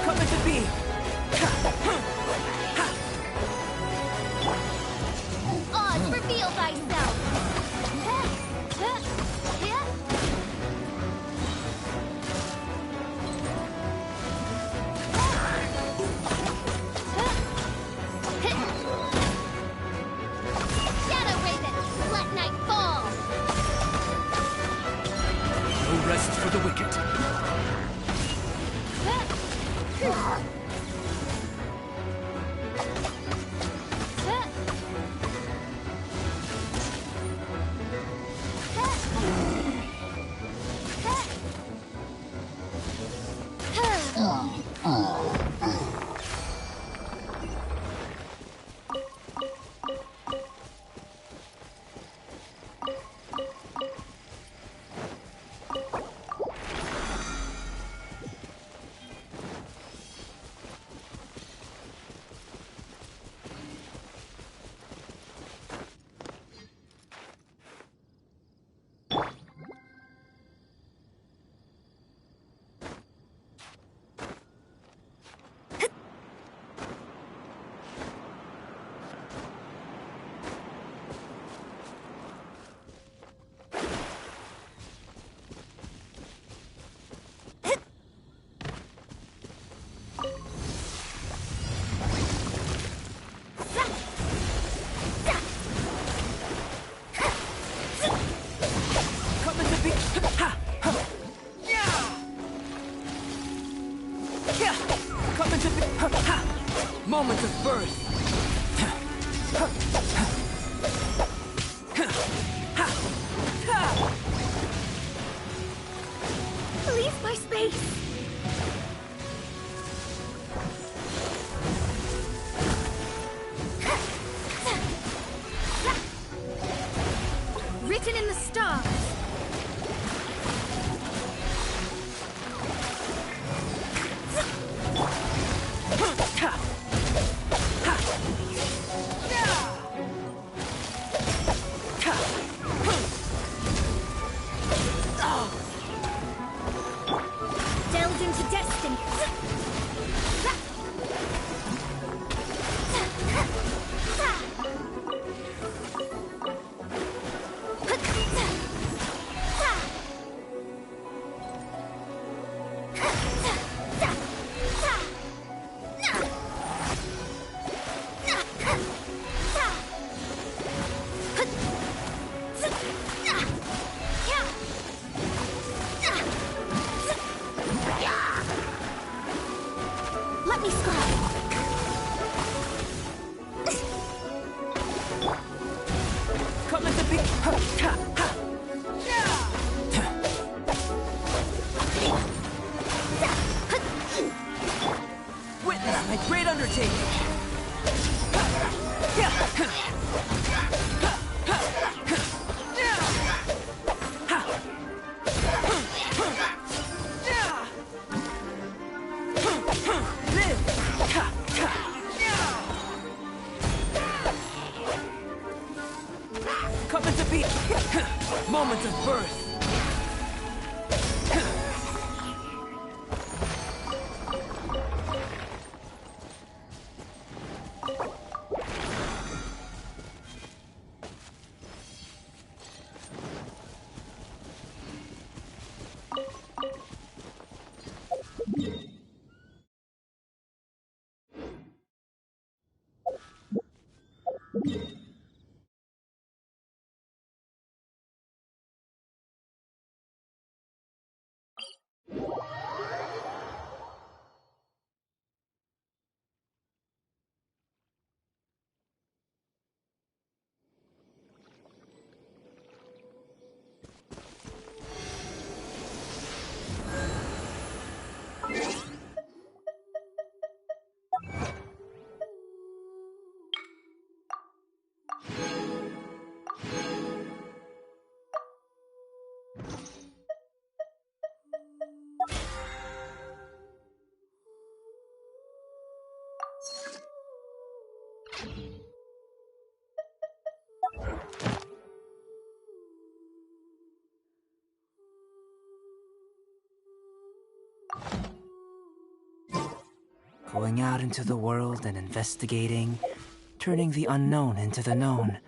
Come into being. Oz, reveal thyself. Shadow Raven, let night fall. No rest for the wicked. Moment of birth. Going out into the world and investigating, turning the unknown into the known.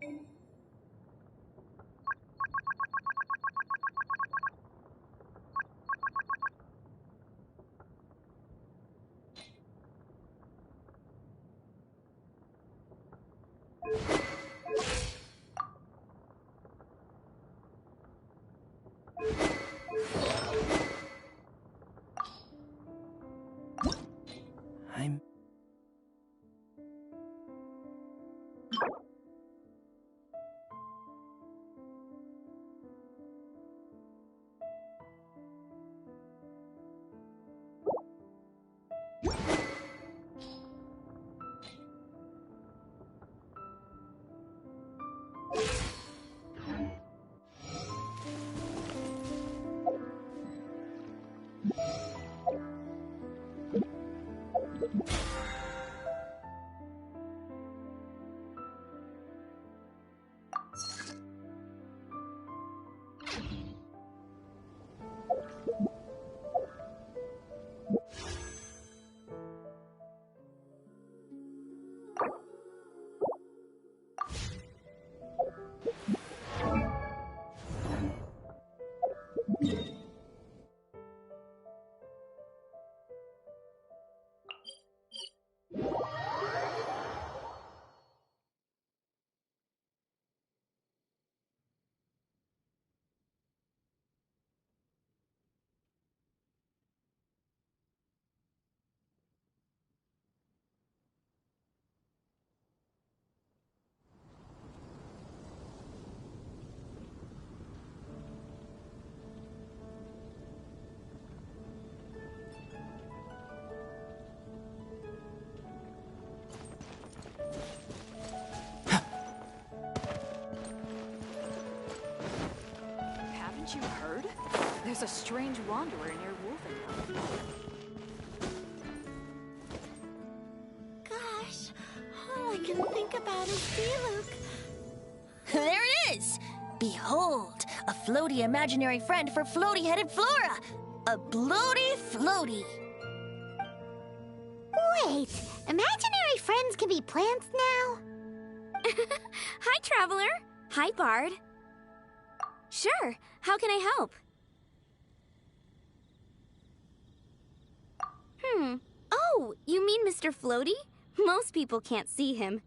I'm... Haven't you heard? There's a strange wanderer near Wolfenheim. Gosh, all I can think about is Diluc. There it is! Behold, a floaty imaginary friend for floaty-headed Flora! A bloaty floaty! Wait, imaginary friends can be plants now? Hi, Traveler. Hi, Bard. Sure, how can I help? Oh, you mean Mr. Floaty? Most people can't see him.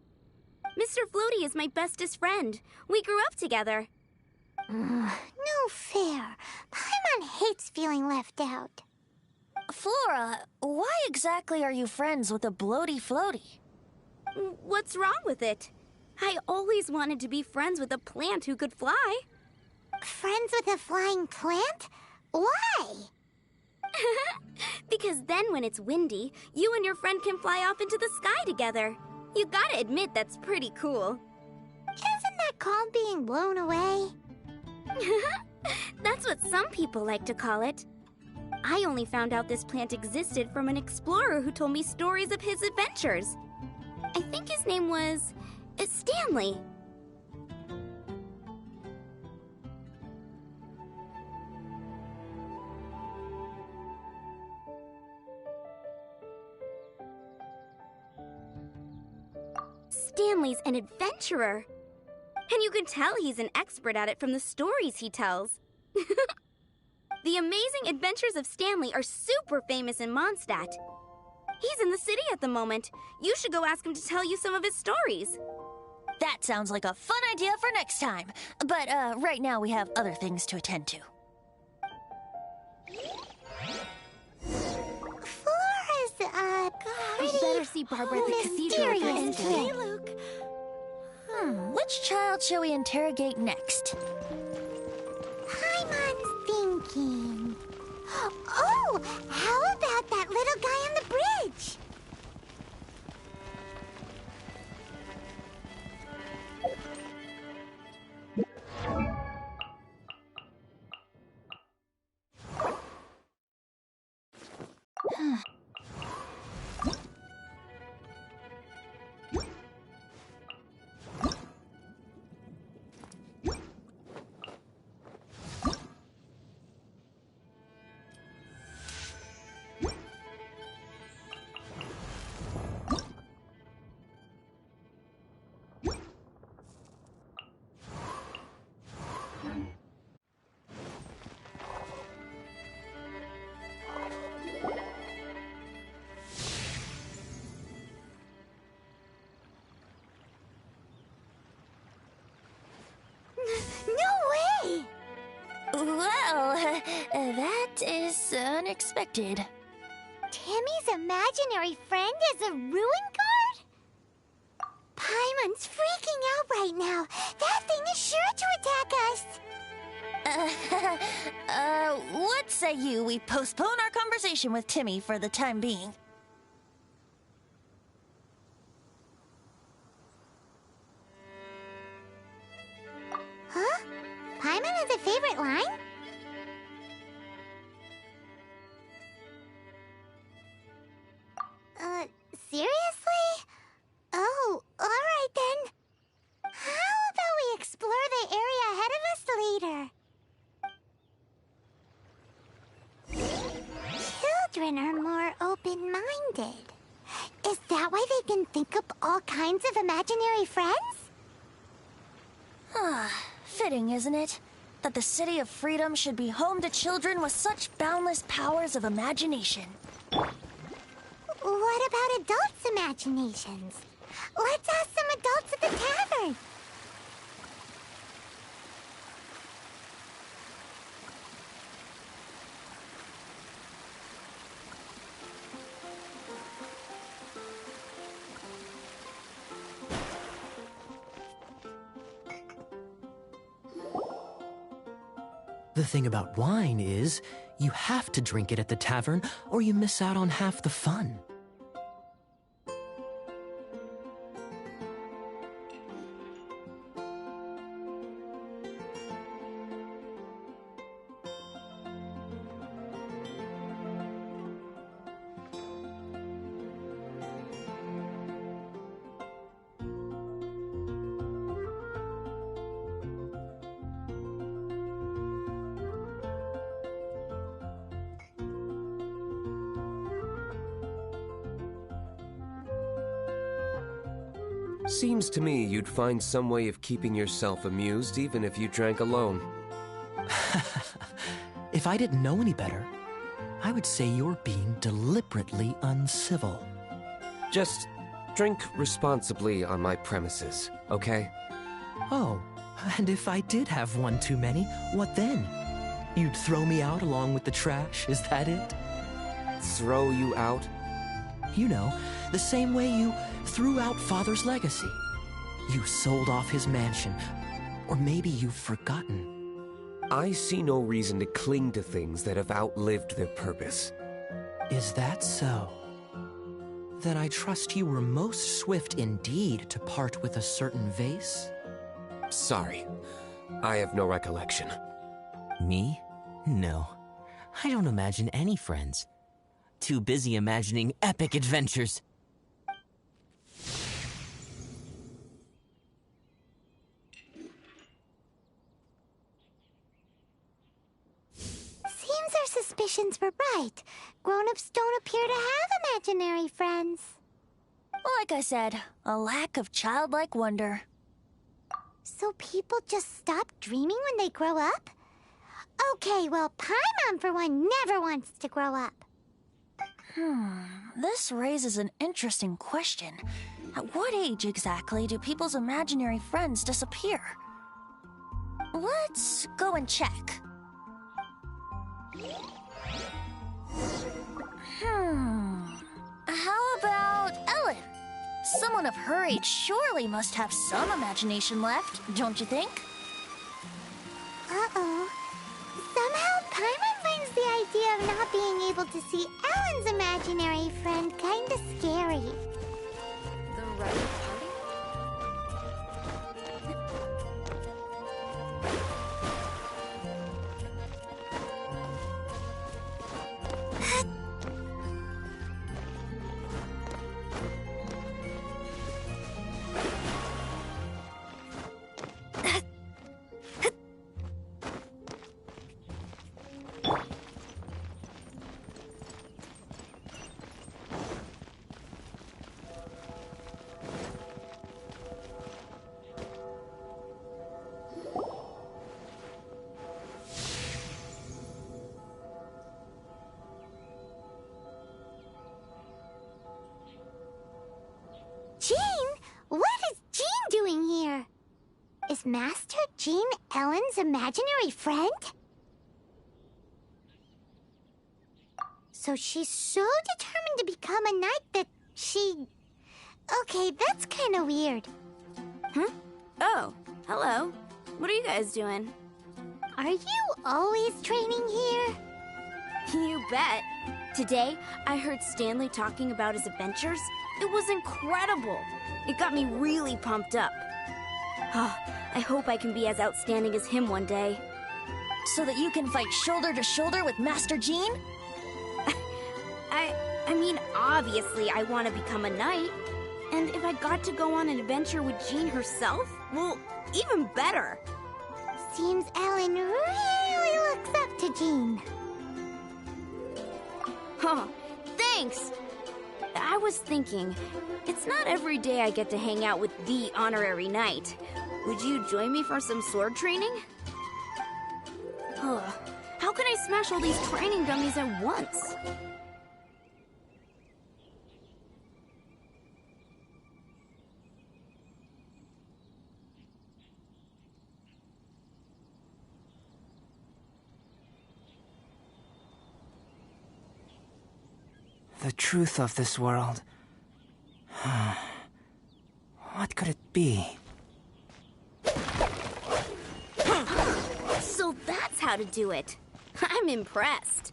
Mr. Floaty is my bestest friend. We grew up together. No fair. Paimon hates feeling left out. Flora, why exactly are you friends with a bloaty floaty? What's wrong with it? I always wanted to be friends with a plant who could fly. Friends with a flying plant? Why? Because then when it's windy, you and your friend can fly off into the sky together. You gotta admit that's pretty cool. Isn't that called being blown away? That's what some people like to call it. I only found out this plant existed from an explorer who told me stories of his adventures. I think his name was Stanley. Stanley's an adventurer. And you can tell he's an expert at it from the stories he tells. The amazing adventures of Stanley are super famous in Mondstadt. He's in the city at the moment. You should go ask him to tell you some of his stories. That sounds like a fun idea for next time. But right now we have other things to attend to. Flora's, We better see Barbara at the cathedral mysterious first. Which child shall we interrogate next? Paimon's thinking. Oh, how about that little guy on the bridge? expected. Timmy's imaginary friend is a ruin guard? Paimon's freaking out right now. That thing is sure to attack us. What say you we postpone our conversation with Timmy for the time being? Huh? Paimon has a favorite line? Seriously? Oh, alright then. How about we explore the area ahead of us later? Children are more open-minded. Is that why they can think up all kinds of imaginary friends? Fitting, isn't it? That the City of Freedom should be home to children with such boundless powers of imagination. What about adults' imaginations? Let's ask some adults at the tavern. The thing about wine is, you have to drink it at the tavern, or you miss out on half the fun. Seems to me you'd find some way of keeping yourself amused even if you drank alone. If I didn't know any better, I would say you're being deliberately uncivil. Just drink responsibly on my premises, okay? Oh, and if I did have one too many, what then? You'd throw me out along with the trash, is that it? Throw you out? You know, the same way you threw out Father's legacy. You sold off his mansion. Or maybe you've forgotten. I see no reason to cling to things that have outlived their purpose. Is that so? Then I trust you were most swift indeed to part with a certain vase? Sorry, I have no recollection. Me? No. I don't imagine any friends. Too busy imagining epic adventures. Seems our suspicions were right. Grown-ups don't appear to have imaginary friends. Like I said, a lack of childlike wonder. So people just stop dreaming when they grow up? Okay, well, Paimon, for one, never wants to grow up. This raises an interesting question. At what age exactly do people's imaginary friends disappear? Let's go and check. How about Ellen? Someone of her age surely must have some imagination left, don't you think? Uh-oh. Somehow Paimon finds the idea of not being able to see Ellen's imaginary friend kinda scary. The right party? Jean? What is Jean doing here? Is Master Jean Ellen's imaginary friend? So she's so determined to become a knight that she... Okay, that's kind of weird. Huh? Oh, hello. What are you guys doing? Are you always training here? You bet. Today, I heard Stanley talking about his adventures. It was incredible. It got me really pumped up. I hope I can be as outstanding as him one day. So that you can fight shoulder to shoulder with Master Jean? I mean, obviously I want to become a knight. And if I got to go on an adventure with Jean herself, well, even better. Seems Ellen really looks up to Jean. Huh, thanks! I was thinking, it's not every day I get to hang out with the honorary knight. Would you join me for some sword training? How can I smash all these training dummies at once? The truth of this world. What could it be? So that's how to do it. I'm impressed.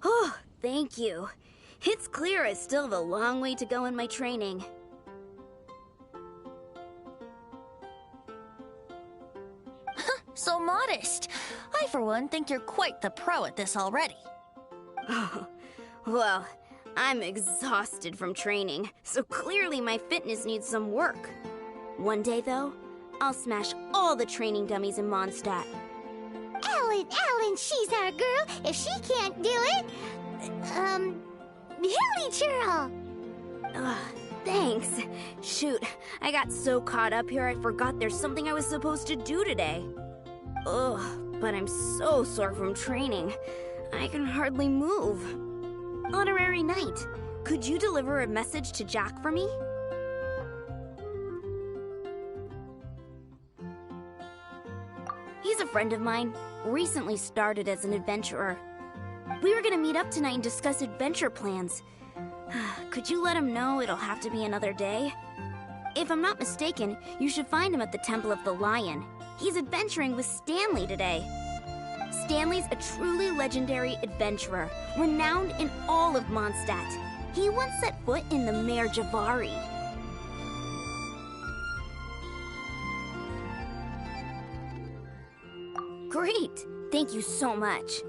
Oh, thank you. It's clear I still have a long way to go in my training. So modest. I, for one, think you're quite the pro at this already. Oh, well, I'm exhausted from training, so clearly my fitness needs some work. One day, though, I'll smash all the training dummies in Mondstadt. Ellen, she's our girl. If she can't do it, Hilly Churl. Thanks. Shoot, I got so caught up here I forgot there's something I was supposed to do today. Ugh, but I'm so sore from training. I can hardly move. Honorary Knight, could you deliver a message to Jack for me? He's a friend of mine, recently started as an adventurer. We were gonna meet up tonight and discuss adventure plans. Could you let him know it'll have to be another day? If I'm not mistaken, you should find him at the Temple of the Lion. He's adventuring with Stanley today. Stanley's a truly legendary adventurer, renowned in all of Mondstadt. He once set foot in the Mare Javari. Great! Thank you so much.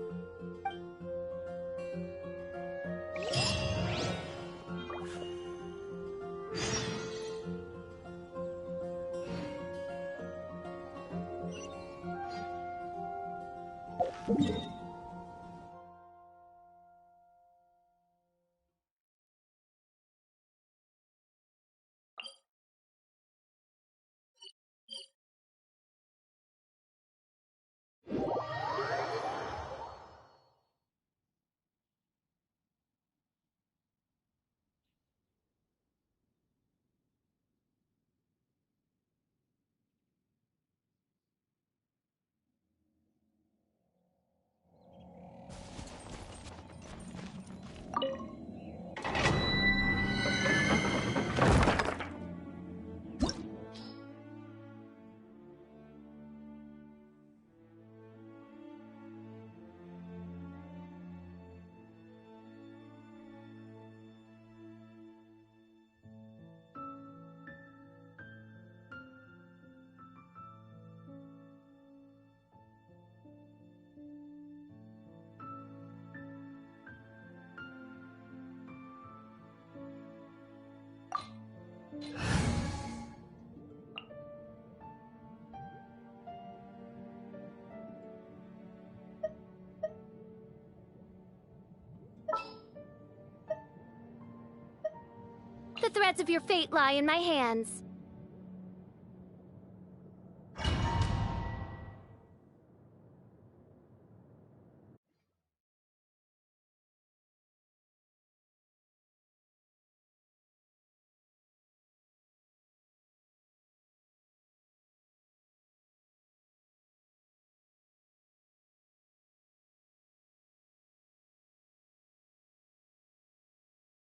The threads of your fate lie in my hands.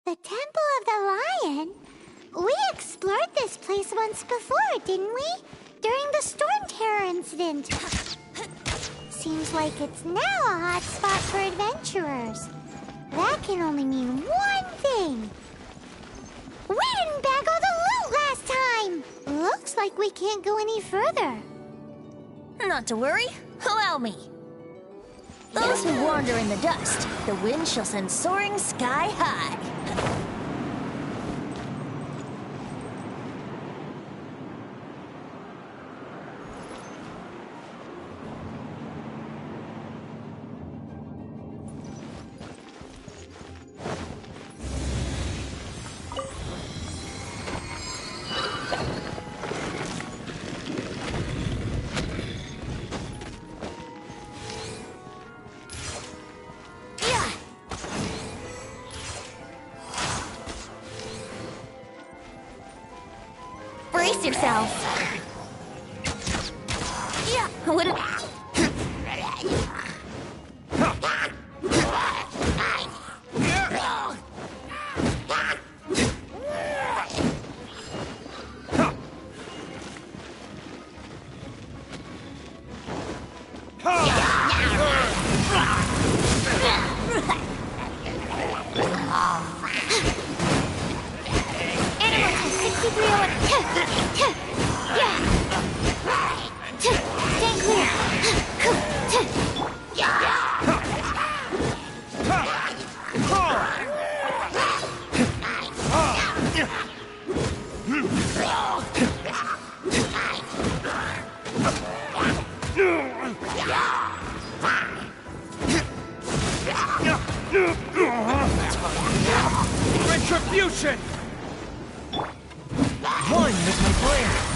The Temple of the Lion? We explored this place once before, didn't we? During the Storm Terror incident. Seems like it's now a hot spot for adventurers. That can only mean one thing. We didn't bag all the loot last time! Looks like we can't go any further. Not to worry. Allow me. Those who wander in the dust, the wind shall send soaring sky high. Brace yourself. Yeah, what Retribution! One with my blade!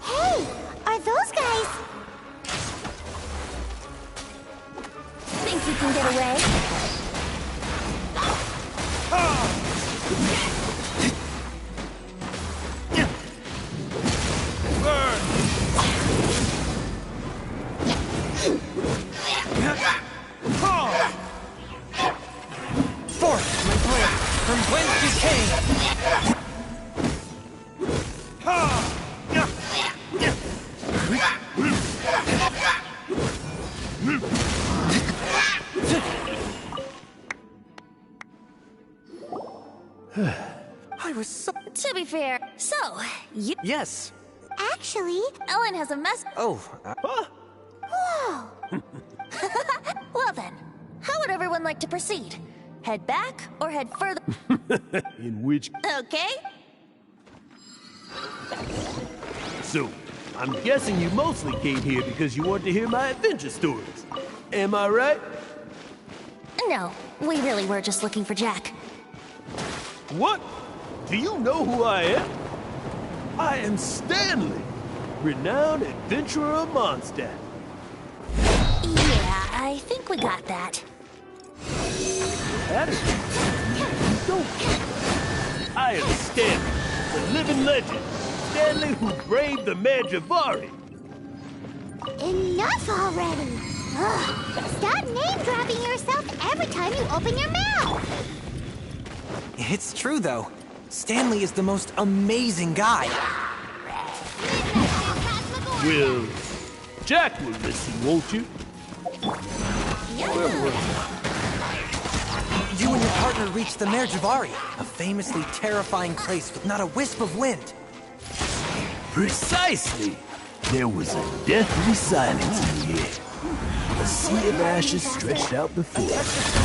Hey, are those guys? think you can get away? Force, my blade, from whence you came! I was so... To be fair, so, you... Yes. Actually... Ellen has a mess... Oh, Whoa! Well then, how would everyone like to proceed? Head back or head further? In which... Okay. So, I'm guessing you mostly came here because you want to hear my adventure stories. Am I right? No, we really were just looking for Jack. What? Do you know who I am? I am Stanley, renowned adventurer of Mondstadt. Yeah, I think we got that. That is... You don't. I am Stanley, the living legend. Stanley who braved the Magivari. Enough already! Ugh. Stop name-dropping yourself every time you open your mouth! it's true, though. Stanley is the most amazing guy. Well, Jack will listen, won't you? Where was You and your partner reached the Magivari, a famously terrifying place with not a wisp of wind. Precisely. There was a deathly silence in the air. A sea of ashes stretched out before us,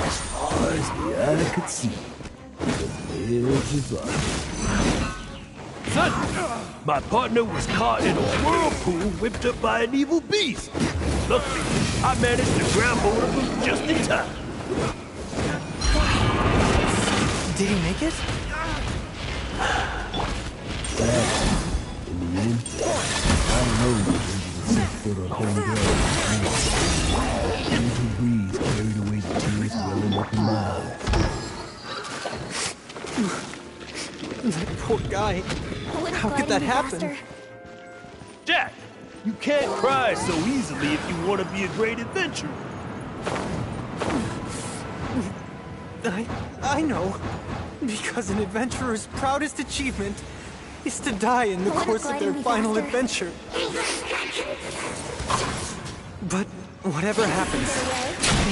as far as the eye could see. The edge of life. Suddenly, my partner was caught in a whirlpool whipped up by an evil beast. Luckily, I managed to grab hold of him just in time. Did he make it? In the end, I don't know which into the 6 foot of holy ground. The gentle breeze carried away the tears welling up in my eyes. That poor guy. How could that happen? Jack, you can't cry so easily if you want to be a great adventurer. I know. Because an adventurer's proudest achievement is to die in the course of their final adventure. But whatever happens,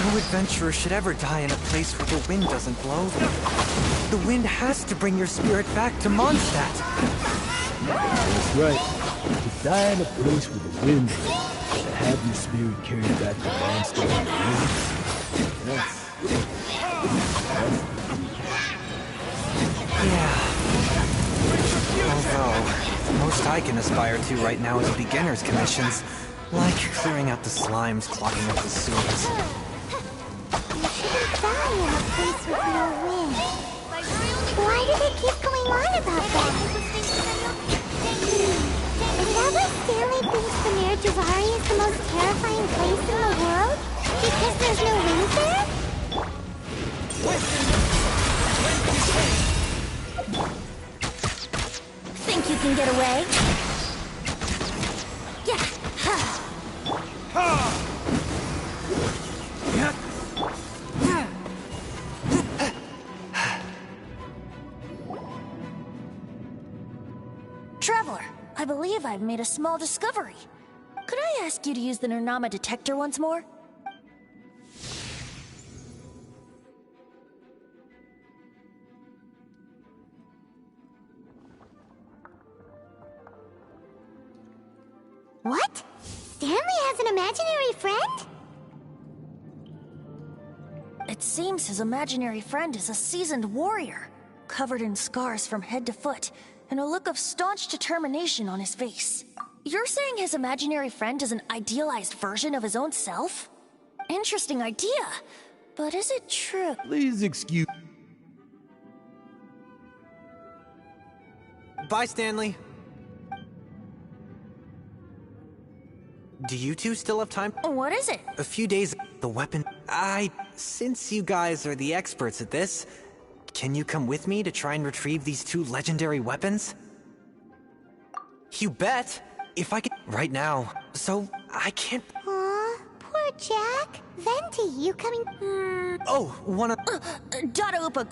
no adventurer should ever die in a place where the wind doesn't blow. The wind has to bring your spirit back to Mondstadt. That's right. To die in a place where the wind blows, to have your spirit carried back to Mondstadt. That's yeah. Although, most I can aspire to right now is beginner's commissions, like clearing out the slimes clogging up the sewers. You shouldn't die in a place with no wind. Why do they keep going on about that? Is that why Stanley thinks the Mare Javari is the most terrifying place in the world? Because there's no wind there? Think you can get away? Yeah. Traveler, I believe I've made a small discovery. Could I ask you to use the Nernama detector once more? What? Stanley has an imaginary friend? It seems his imaginary friend is a seasoned warrior, covered in scars from head to foot, and a look of staunch determination on his face. You're saying his imaginary friend is an idealized version of his own self? Interesting idea, but is it true? Please excuse... Bye, Stanley. Do you two still have time? What is it? A few days... The weapon... Since you guys are the experts at this, can you come with me to try and retrieve these 2 legendary weapons? You bet! If I could... Right now. So, I can't... Aw, poor Jack. Venti, you coming... Oh, one of... Dada Upa...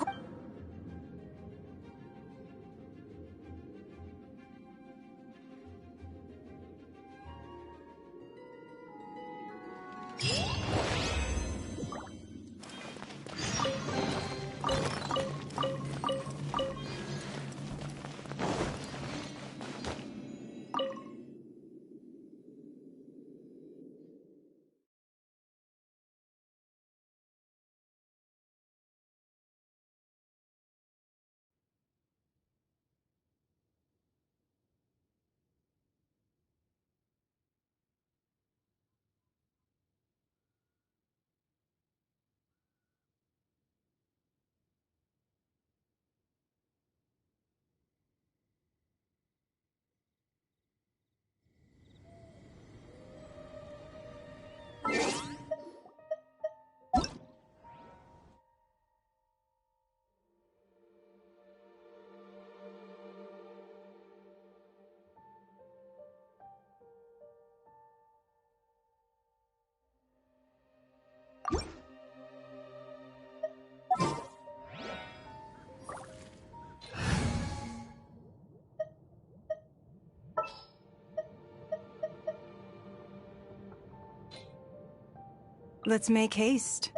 Let's make haste.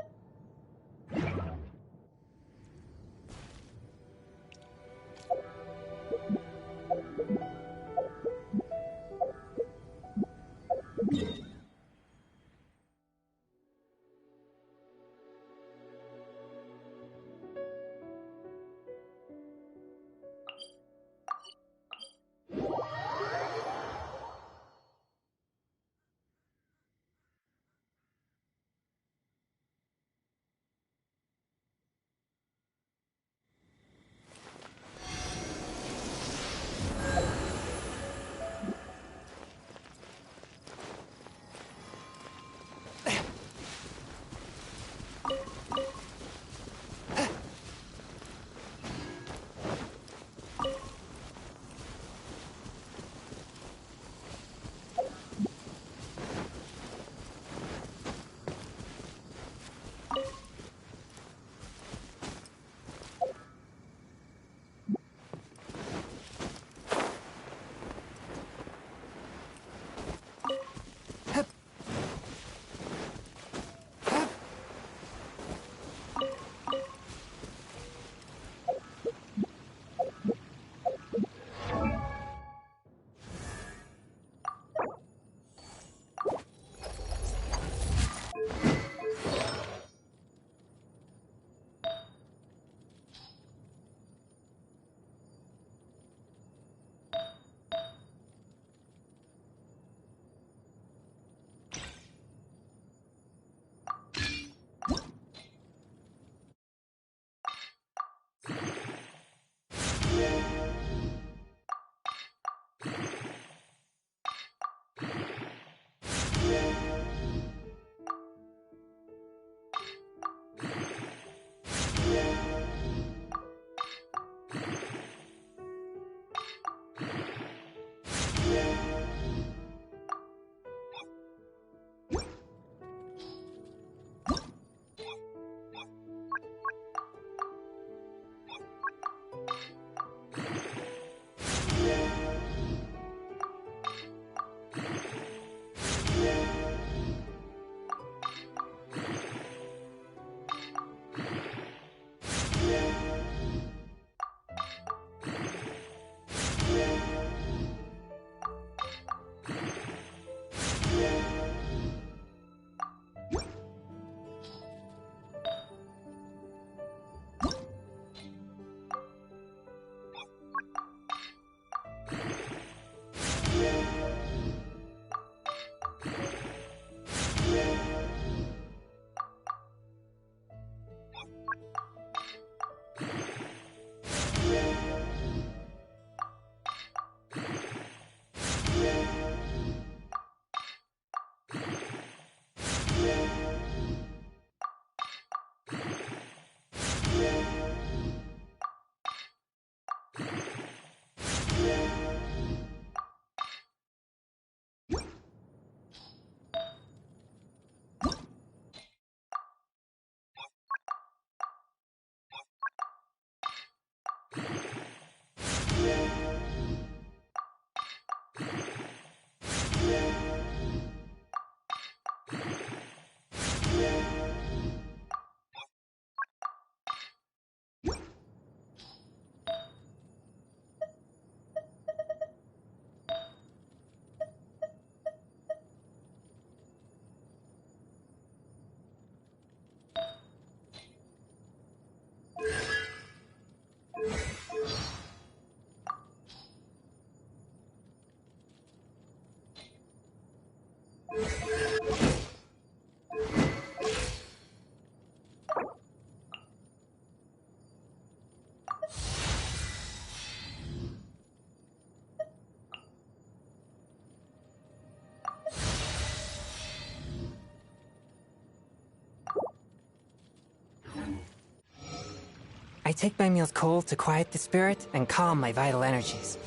I take my meals cold to quiet the spirit and calm my vital energies.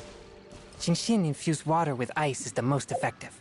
Genshin infused water with ice is the most effective.